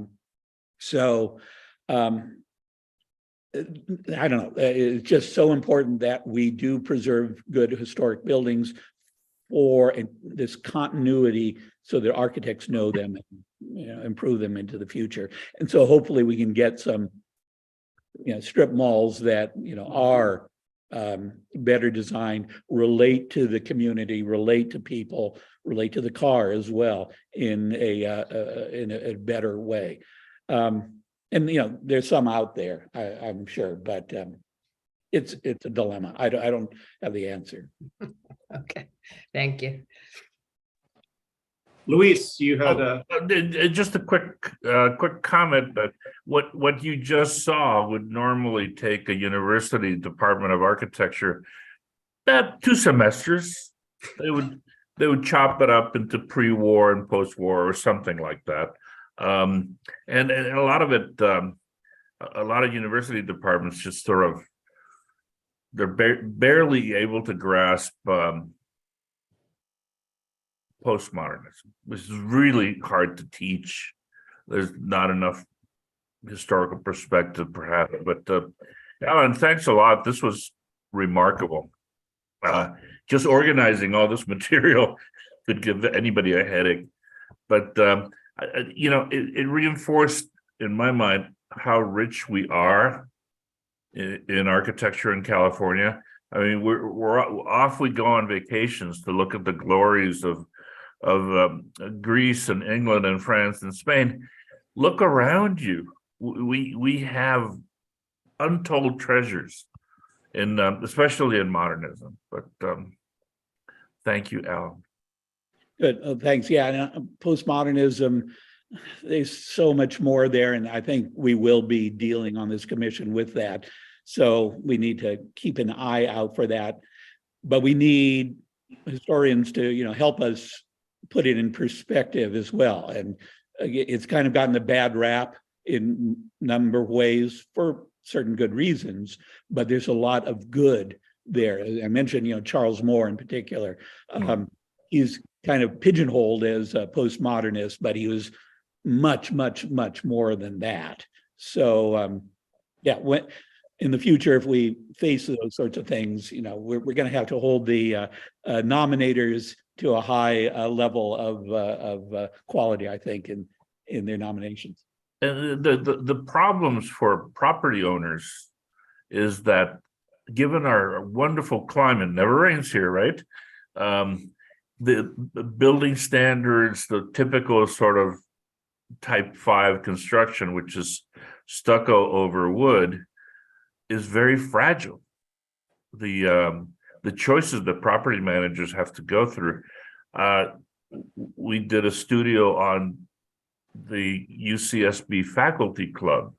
don't know. It's just so important that we do preserve good historic buildings for this continuity, so that architects know them and improve them into the future. And so hopefully we can get some strip malls that are better designed, relate to the community, relate to people, relate to the car as well in a better way. And there's some out there, I'm sure, but it's a dilemma. I don't have the answer. Okay, thank you. Luis, you had Just a quick comment that what you just saw would normally take a university department of architecture about 2 semesters. They would chop it up into pre-war and post-war or something like that. And a lot of it, a lot of university departments just sort of, they're barely able to grasp postmodernism, which is really hard to teach. There's not enough historical perspective, perhaps. But Alan, thanks a lot. This was remarkable. Just organizing all this material could give anybody a headache. But it reinforced in my mind how rich we are in architecture in California. I mean, we're off, we go on vacations to look at the glories of Greece and England and France and Spain. Look around you. We have untold treasures in especially in modernism. But thank you, Alan. Good. Thanks. Yeah, postmodernism, there's so much more there, and I think we will be dealing on this commission with that. So we need to keep an eye out for that. But we need historians to, help us put it in perspective as well. And it's kind of gotten a bad rap in a number of ways for certain good reasons, but there's a lot of good there. As I mentioned, Charles Moore in particular. He's kind of pigeonholed as a postmodernist, but he was much, much, much more than that. So, when in the future, if we face those sorts of things, we're going to have to hold the nominators to a high level of quality, I think, in their nominations. And the problems for property owners is that given our wonderful climate, never rains here, right? The building standards, the typical sort of type 5 construction, which is stucco over wood, is very fragile. The choices that property managers have to go through. We did a studio on the UCSB Faculty Club.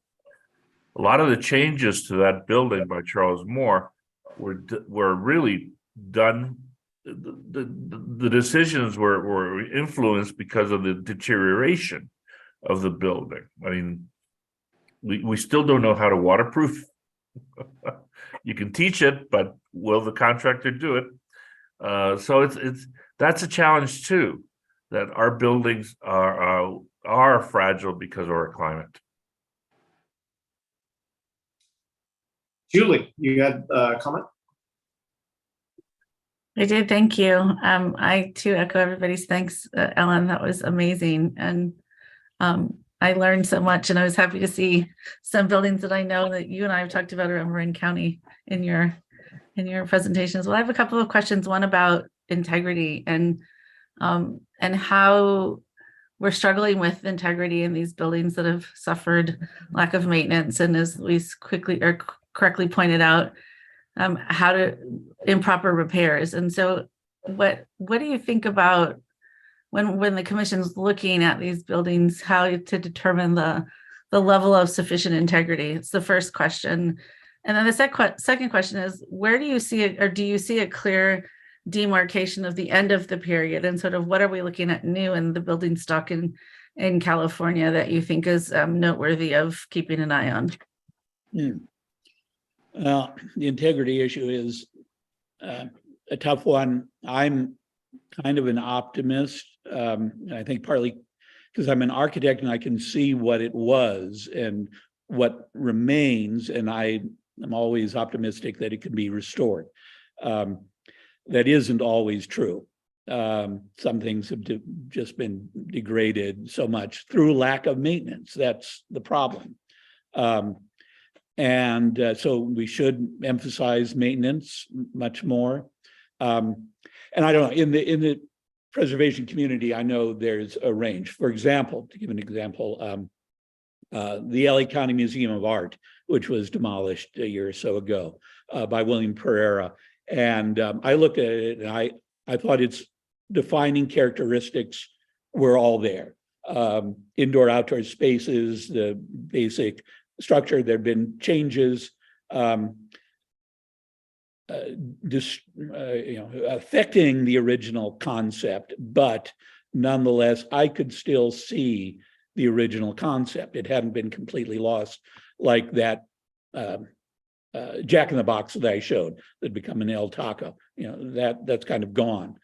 A lot of the changes to that building by Charles Moore were really done. The decisions were influenced because of the deterioration of the building. I mean, we still don't know how to waterproof. You can teach it, but will the contractor do it? So that's a challenge too, that our buildings are fragile because of our climate. Julie, you had a comment? I did, thank you. I too echo everybody's thanks, Ellen. That was amazing, and I learned so much, and I was happy to see some buildings that I know that you and I have talked about around Marin County in your presentation as well. I have a couple of questions. One about integrity and how we're struggling with integrity in these buildings that have suffered lack of maintenance, and as Luis correctly pointed out, how to improper repairs. And so what do you think about when the commission's looking at these buildings, how to determine the level of sufficient integrity? It's the first question. And then the second question is, where do you see it, or do you see a clear demarcation of the end of the period, and sort of what are we looking at new in the building stock in California that you think is noteworthy of keeping an eye on? Well, the integrity issue is a tough one. I'm kind of an optimist. I think partly because I'm an architect and I can see what it was and what remains, and I'm always optimistic that it can be restored. That isn't always true. Some things have just been degraded so much through lack of maintenance. That's the problem. And so we should emphasize maintenance much more. And I don't know, in the preservation community, I know there's a range. For example, to give an example, the LA County Museum of Art, which was demolished a year or so ago by William Pereira. And I looked at it and I thought its defining characteristics were all there. Indoor, outdoor spaces, the basic structure. There have been changes affecting the original concept, but nonetheless, I could still see the original concept. It hadn't been completely lost, like that Jack in the Box that I showed that had become an El Taco. That's kind of gone.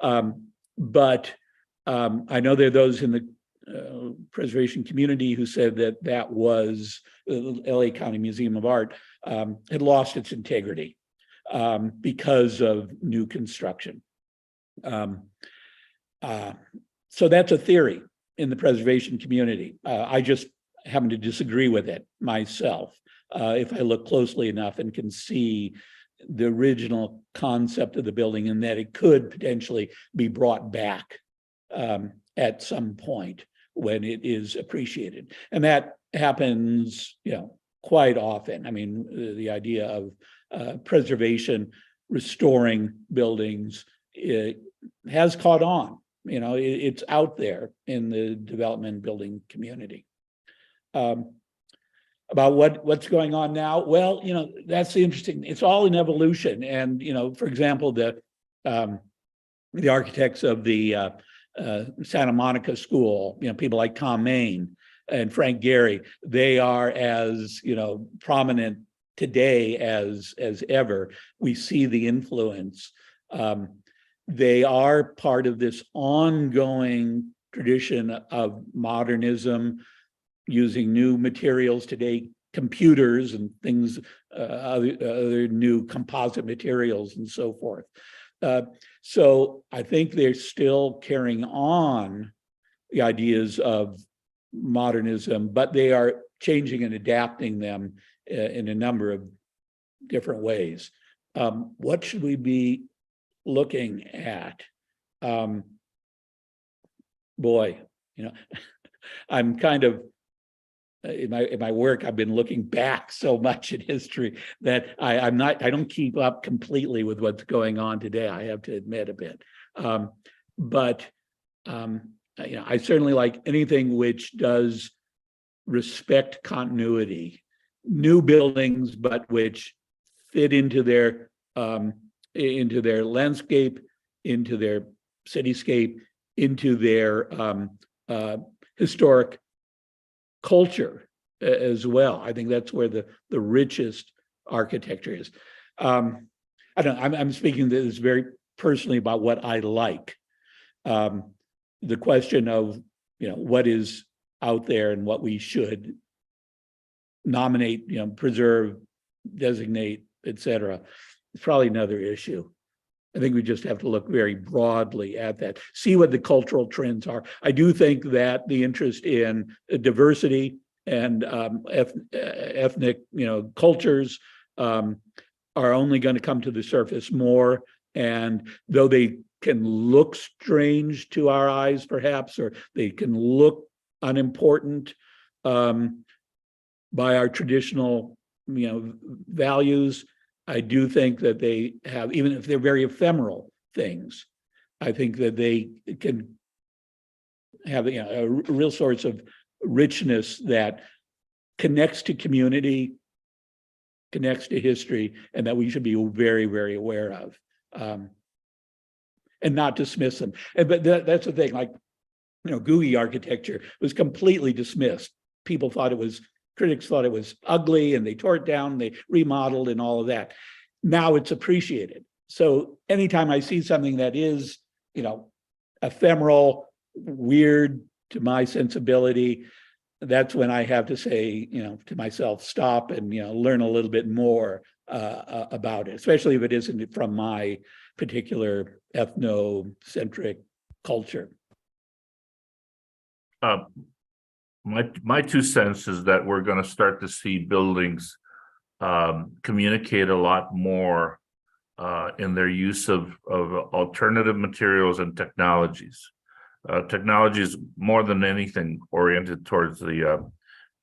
But I know there are those in the preservation community who said that was the LA County Museum of Art had lost its integrity because of new construction. So that's a theory in the preservation community. I just happen to disagree with it myself. If I look closely enough and can see the original concept of the building and that it could potentially be brought back at some point when it is appreciated. And that happens, quite often. I mean, the idea of preservation, restoring buildings, it has caught on. It's out there in the development building community. About what's going on now, well, that's the interesting. It's all in evolution, and for example, the architects of the Santa Monica School, people like Tom Main, and Frank Gehry, they are as, prominent today as ever. We see the influence. They are part of this ongoing tradition of modernism, using new materials today, computers and things, other new composite materials and so forth. So I think they're still carrying on the ideas of modernism, but they are changing and adapting them in a number of different ways. What should we be looking at? Boy, I'm kind of, in my work, I've been looking back so much in history that I don't keep up completely with what's going on today. I have to admit a bit, but I certainly like anything which does respect continuity, new buildings, but which fit into their landscape, into their cityscape, into their historic culture as well. I think that's where the richest architecture is. I'm speaking this very personally about what I like. The question of what is out there and what we should nominate, preserve, designate, etc. It's probably another issue. I think we just have to look very broadly at that, see what the cultural trends are. I do think that the interest in diversity and ethnic, cultures are only going to come to the surface more. And though they can look strange to our eyes, perhaps, or they can look unimportant by our traditional, values, I do think that they have, even if they're very ephemeral things, I think that they can have a real source of richness that connects to community, connects to history, and that we should be very, very aware of, and not dismiss them. But that's the thing, like, Googie architecture was completely dismissed. Critics thought it was ugly, and they tore it down, they remodeled and all of that. Now it's appreciated. So anytime I see something that is, ephemeral, weird to my sensibility, that's when I have to say, to myself, stop and, learn a little bit more about it, especially if it isn't from my particular ethnocentric culture. My 2 cents is that we're going to start to see buildings communicate a lot more in their use of alternative materials and technologies. Technologies more than anything oriented towards the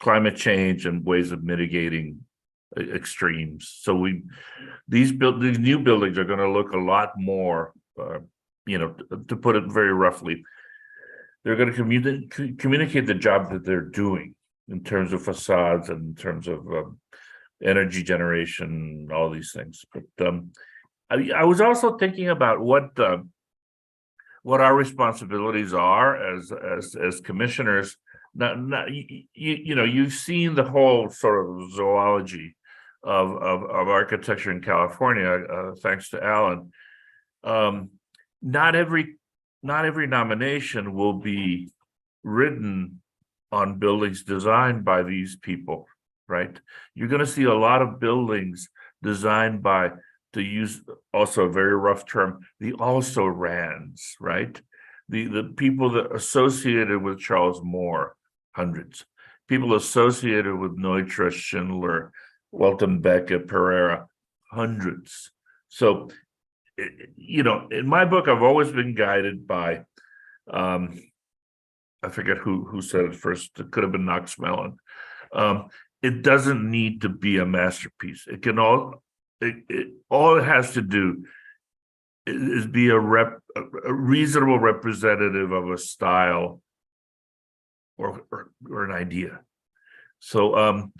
climate change and ways of mitigating extremes. So these new buildings are going to look a lot more, to put it very roughly, they're going to communicate the job that they're doing in terms of facades and in terms of energy generation, all these things. But I was also thinking about what our responsibilities are as commissioners. Now, you've seen the whole sort of zoology of architecture in California, thanks to Alan. Not every nomination will be written on buildings designed by these people, right? You're going to see a lot of buildings designed by, to use also a very rough term, the also-rans, right? The people that associated with Charles Moore, hundreds. People associated with Neutra, Schindler, Welton Beckett, Pereira, hundreds. So, in my book, I've always been guided by, I forget who said it first. It could have been Knox Mellon. It doesn't need to be a masterpiece. It can all it has to do is be a reasonable representative of a style or an idea. So,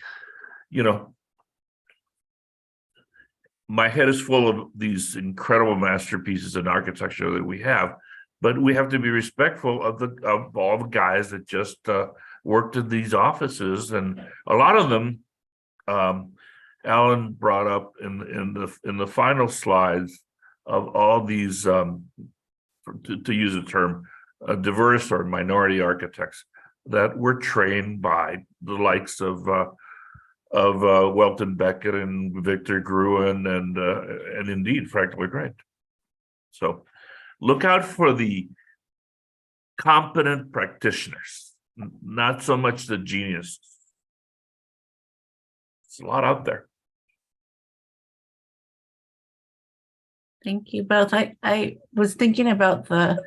my head is full of these incredible masterpieces in architecture that we have, but we have to be respectful of all the guys that just worked in these offices, and a lot of them, Alan brought up in the final slides of all these, to use a term, diverse or minority architects that were trained by the likes of Welton Beckett and Victor Gruen and indeed Frank LaGrange. So look out for the competent practitioners, not so much the geniuses. It's a lot out there. Thank you both. I was thinking about the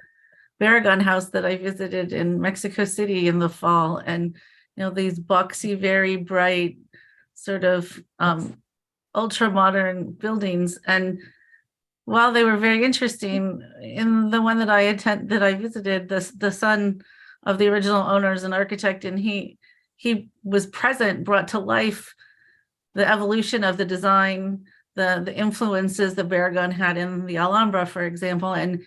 Barragan house that I visited in Mexico City in the fall, and these boxy, very bright, sort of ultra modern buildings. And while they were very interesting, in the one that I visited, the son of the original owners, an architect, and he was present, brought to life the evolution of the design, the influences that Barragan had in the Alhambra, for example, and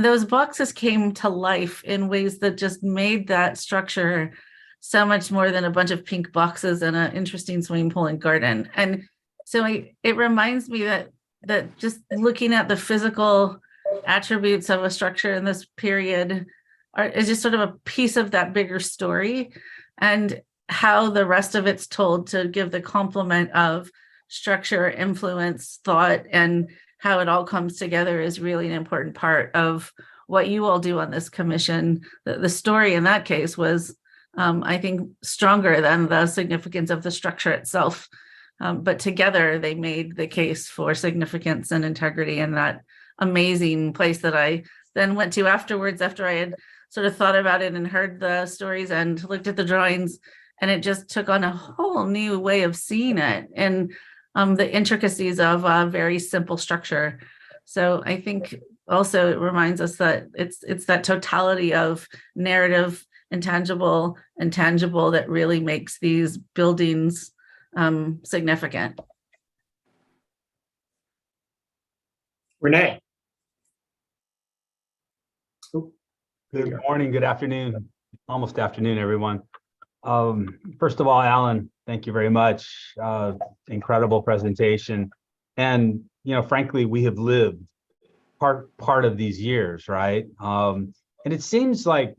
those boxes came to life in ways that just made that structure so much more than a bunch of pink boxes and an interesting swimming pool and garden. And so it reminds me that just looking at the physical attributes of a structure in this period is just sort of a piece of that bigger story, and how the rest of it's told to give the complement of structure, influence, thought, and how it all comes together is really an important part of what you all do on this commission. The story in that case was, I think, stronger than the significance of the structure itself. But together they made the case for significance and integrity in that amazing place that I then went to afterwards, after I had sort of thought about it and heard the stories and looked at the drawings, and it just took on a whole new way of seeing it and the intricacies of a very simple structure. So I think also it reminds us that it's that totality of narrative, intangible and tangible that really makes these buildings significant. Renee. Good morning, good afternoon, almost afternoon, everyone. First of all, Alan, thank you very much. Incredible presentation. And, frankly, we have lived part of these years, right? And it seems like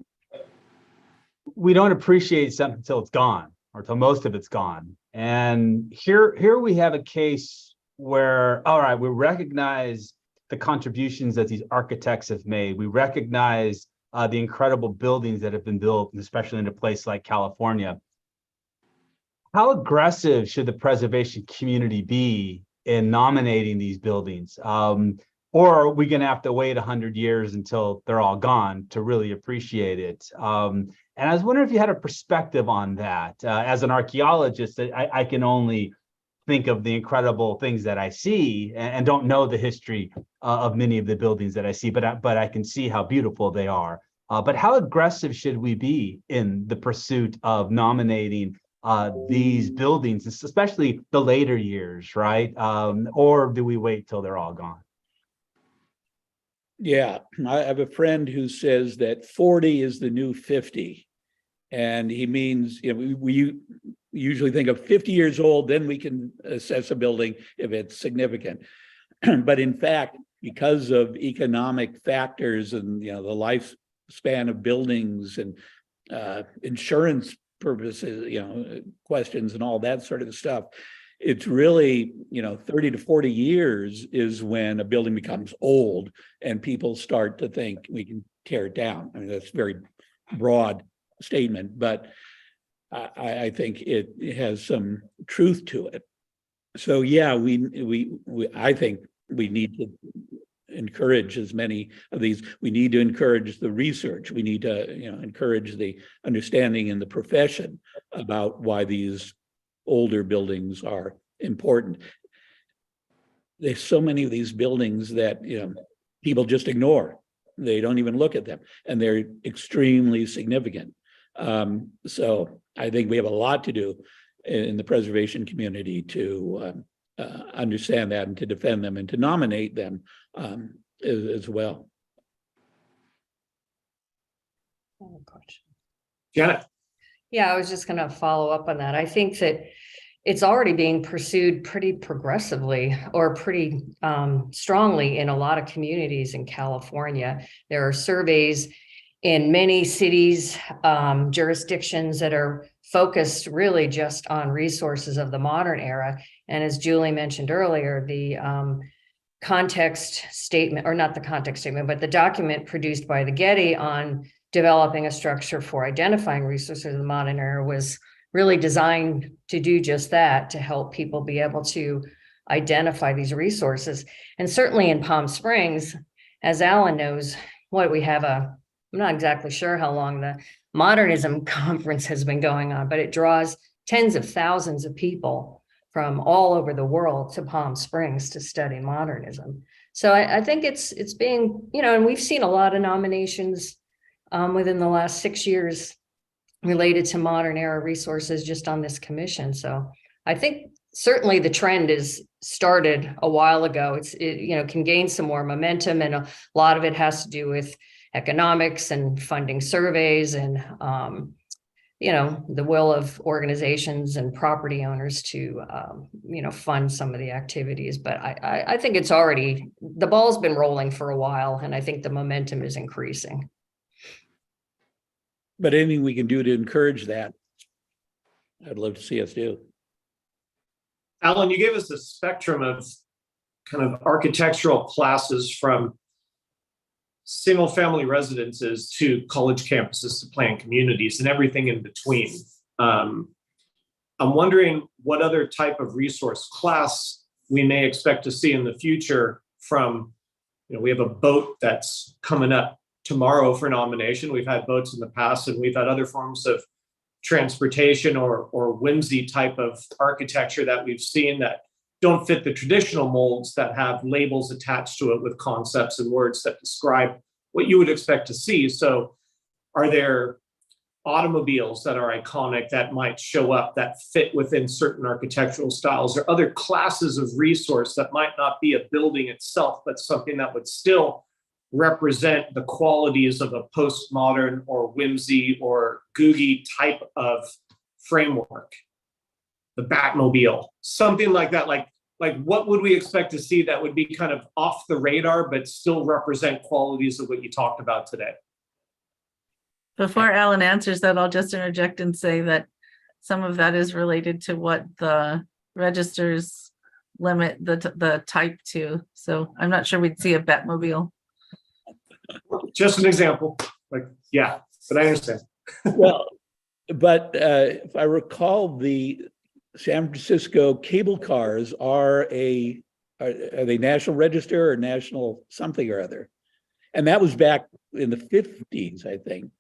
we don't appreciate something until it's gone, or till most of it's gone. And here we have a case where, all right, we recognize the contributions that these architects have made. We recognize the incredible buildings that have been built, especially in a place like California. How aggressive should the preservation community be in nominating these buildings? Or are we going to have to wait 100 years until they're all gone to really appreciate it? And I was wondering if you had a perspective on that. As an archaeologist, I can only think of the incredible things that I see and don't know the history of many of the buildings that I see, but I can see how beautiful they are. But how aggressive should we be in the pursuit of nominating these buildings, especially the later years, right? Or do we wait till they're all gone? Yeah, I have a friend who says that 40 is the new 50. And he means, we usually think of 50 years old, then we can assess a building if it's significant. But in fact, because of economic factors and the lifespan of buildings and insurance purposes, questions and all that sort of stuff, it's really, 30 to 40 years is when a building becomes old and people start to think we can tear it down. I mean, that's a very broad statement, but I think it has some truth to it. So yeah, I think we need to encourage as many of these. We need to encourage the research. We need to, encourage the understanding in the profession about why these older buildings are important. There's so many of these buildings that people just ignore. They don't even look at them, and they're extremely significant. So I think we have a lot to do in the preservation community to understand that and to defend them and to nominate them as well. Janet. Yeah, I was just going to follow up on that. I think that it's already being pursued pretty progressively or pretty strongly in a lot of communities in California. There are surveys in many cities, jurisdictions that are focused really just on resources of the modern era. And as Julie mentioned earlier, the context statement, or not the context statement, but the document produced by the Getty on developing a structure for identifying resources of the modern era was really designed to do just that, to help people be able to identify these resources. And certainly in Palm Springs, as Alan knows, we have I'm not exactly sure how long the Modernism conference has been going on, but it draws tens of thousands of people from all over the world to Palm Springs to study modernism. So I think it's being, and we've seen a lot of nominations within the last 6 years related to modern era resources just on this commission. So I think certainly the trend is started a while ago. It can gain some more momentum, and a lot of it has to do with economics and funding surveys and the will of organizations and property owners to fund some of the activities. But I think the ball's been rolling for a while, and I think the momentum is increasing. But anything we can do to encourage that, I'd love to see us do. Alan, you gave us a spectrum of kind of architectural classes from single family residences to college campuses to planned communities and everything in between. I'm wondering what other type of resource class we may expect to see in the future from, we have a boat that's coming up tomorrow for nomination. We've had boats in the past, and we've had other forms of transportation or whimsy type of architecture that we've seen that don't fit the traditional molds, that have labels attached to it with concepts and words that describe what you would expect to see. So are there automobiles that are iconic that might show up that fit within certain architectural styles, or other classes of resource that might not be a building itself, but something that would still represent the qualities of a postmodern or whimsy or googie type of framework? The Batmobile, something like that. Like what would we expect to see that would be kind of off the radar but still represent qualities of what you talked about today? Before Alan answers that, I'll just interject and say that some of that is related to what the registers limit the type to. So I'm not sure we'd see a Batmobile. Just an example. Yeah, but I understand. Well, but if I recall, the San Francisco cable cars are they National Register or National something or other? And that was back in the 50s, I think.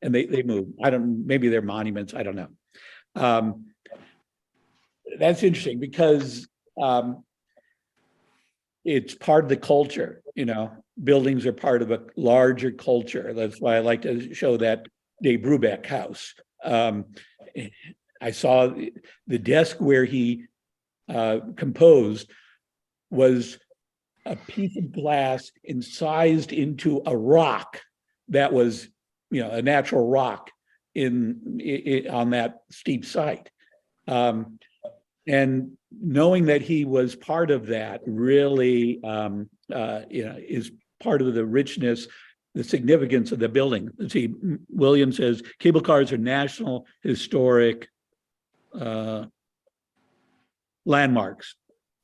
And they moved. Maybe they're monuments. I don't know. That's interesting because it's part of the culture, buildings are part of a larger culture. That's why I like to show that Dave Brubeck house. I saw the desk where he composed was a piece of glass incised into a rock that was, a natural rock on that steep site. And knowing that he was part of that really, is part of the richness, the significance of the building. Let's see, William says cable cars are national historic landmarks,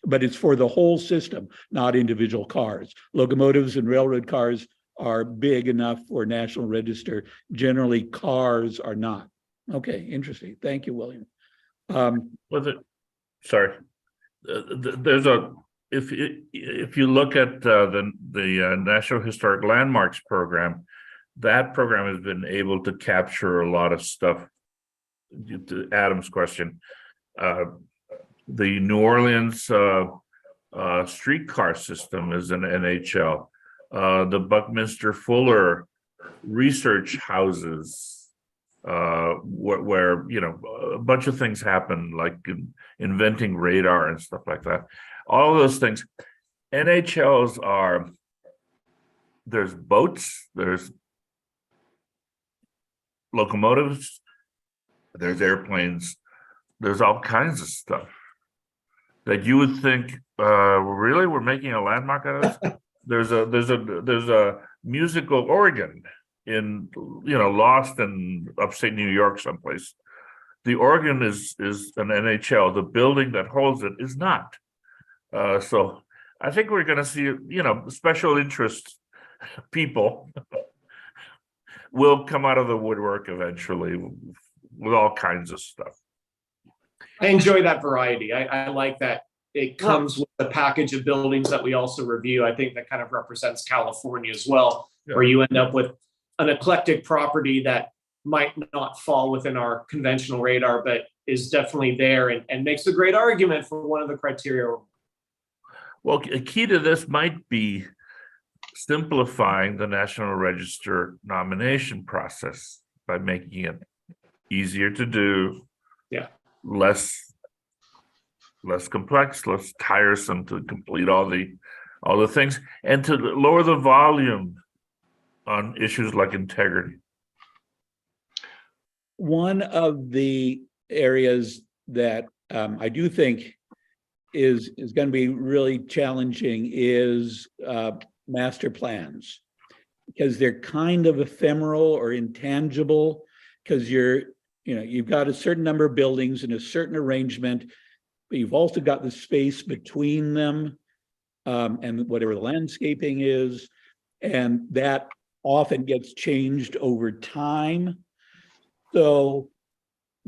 but it's for the whole system, not individual cars. Locomotives and railroad cars are big enough for National Register. Generally, cars are not. Okay, interesting. Thank you, William. Sorry, there's if you look at the National Historic Landmarks program, that program has been able to capture a lot of stuff. To Adam's question, the New Orleans streetcar system is an NHL. The Buckminster Fuller research houses, where a bunch of things happen, like inventing radar and stuff like that. All of those things. NHLs there's boats, there's locomotives, there's airplanes, there's all kinds of stuff that you would think, really, we're making a landmark out of this? There's a musical organ in, lost in upstate New York someplace. The organ is an NHL. The building that holds it is not. So I think we're going to see, special interest people will come out of the woodwork eventually with all kinds of stuff. I enjoy that variety. I like that it comes with a package of buildings that we also review. I think that kind of represents California as well, where you end up with an eclectic property that might not fall within our conventional radar, but is definitely there and makes a great argument for one of the criteria. Well, a key to this might be simplifying the National Register nomination process by making it easier to do, less complex, less tiresome to complete all the things, and to lower the volume on issues like integrity. One of the areas that I do think is going to be really challenging is master plans, because they're kind of ephemeral or intangible, because you've got a certain number of buildings in a certain arrangement, but you've also got the space between them and whatever the landscaping is, and that often gets changed over time. So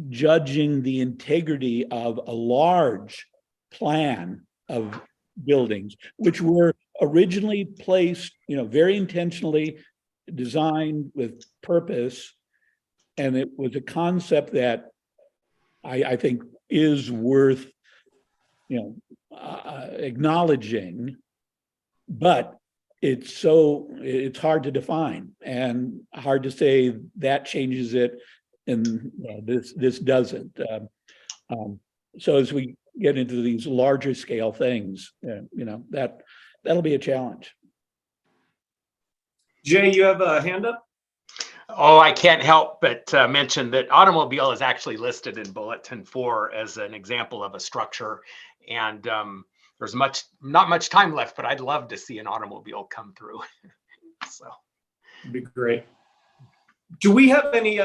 judging the integrity of a large plan of buildings, which were originally placed, very intentionally designed with purpose, and it was a concept that I think is worth, acknowledging, but it's hard to define and hard to say that changes it and this doesn't. So as we get into these larger scale things, that'll be a challenge. Jay, you have a hand up? Oh, I can't help but mention that automobile is actually listed in Bulletin 4 as an example of a structure. And there's not much time left, but I'd love to see an automobile come through. So It'd be great. Do we have any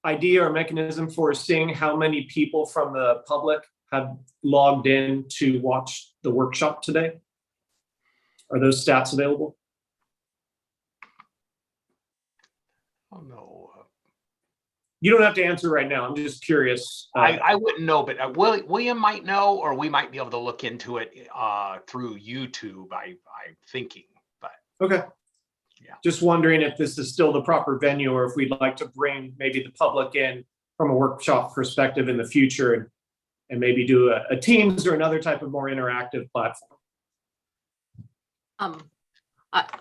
idea or mechanism for seeing how many people from the public have logged in to watch the workshop today? Are those stats available? Oh no. You don't have to answer right now. I'm just curious. I wouldn't know, but William might know, or we might be able to look into it through YouTube. I'm thinking, but okay. Yeah. Just wondering if this is still the proper venue, or if we'd like to bring maybe the public in from a workshop perspective in the future, and maybe do a Teams or another type of more interactive platform.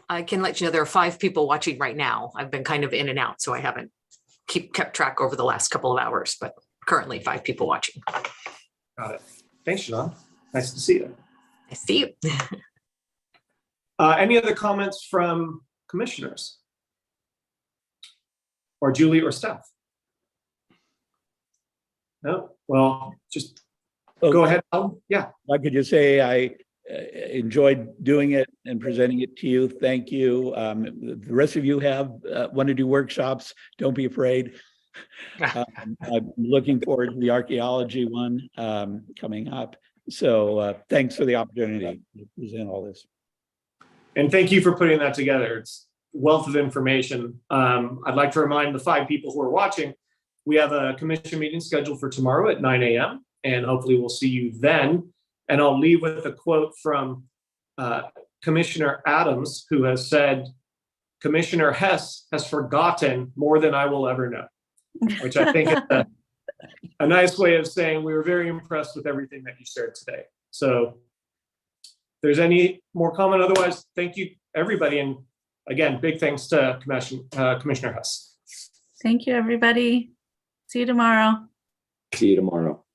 I can let you know there are 5 people watching right now. I've been kind of in and out, so I haven't kept track over the last couple of hours, but currently 5 people watching. Got it. Thanks, Siobhan. Nice to see you. I see you. Any other comments from commissioners? Or Julie or Steph? No? Well, just go ahead. Yeah. I could just say I enjoyed doing it and presenting it to you. Thank you. The rest of you want to do workshops. Don't be afraid. I'm looking forward to the archaeology one coming up. So thanks for the opportunity to present all this. And thank you for putting that together. It's a wealth of information. I'd like to remind the 5 people who are watching, we have a commission meeting scheduled for tomorrow at 9 a.m. and hopefully we'll see you then. And I'll leave with a quote from Commissioner Adams, who has said, "Commissioner Hess has forgotten more than I will ever know," which I think is a nice way of saying we were very impressed with everything that you shared today. So if there's any more comment, otherwise, thank you, everybody. And again, big thanks to Commissioner Hess. Thank you, everybody. See you tomorrow. See you tomorrow.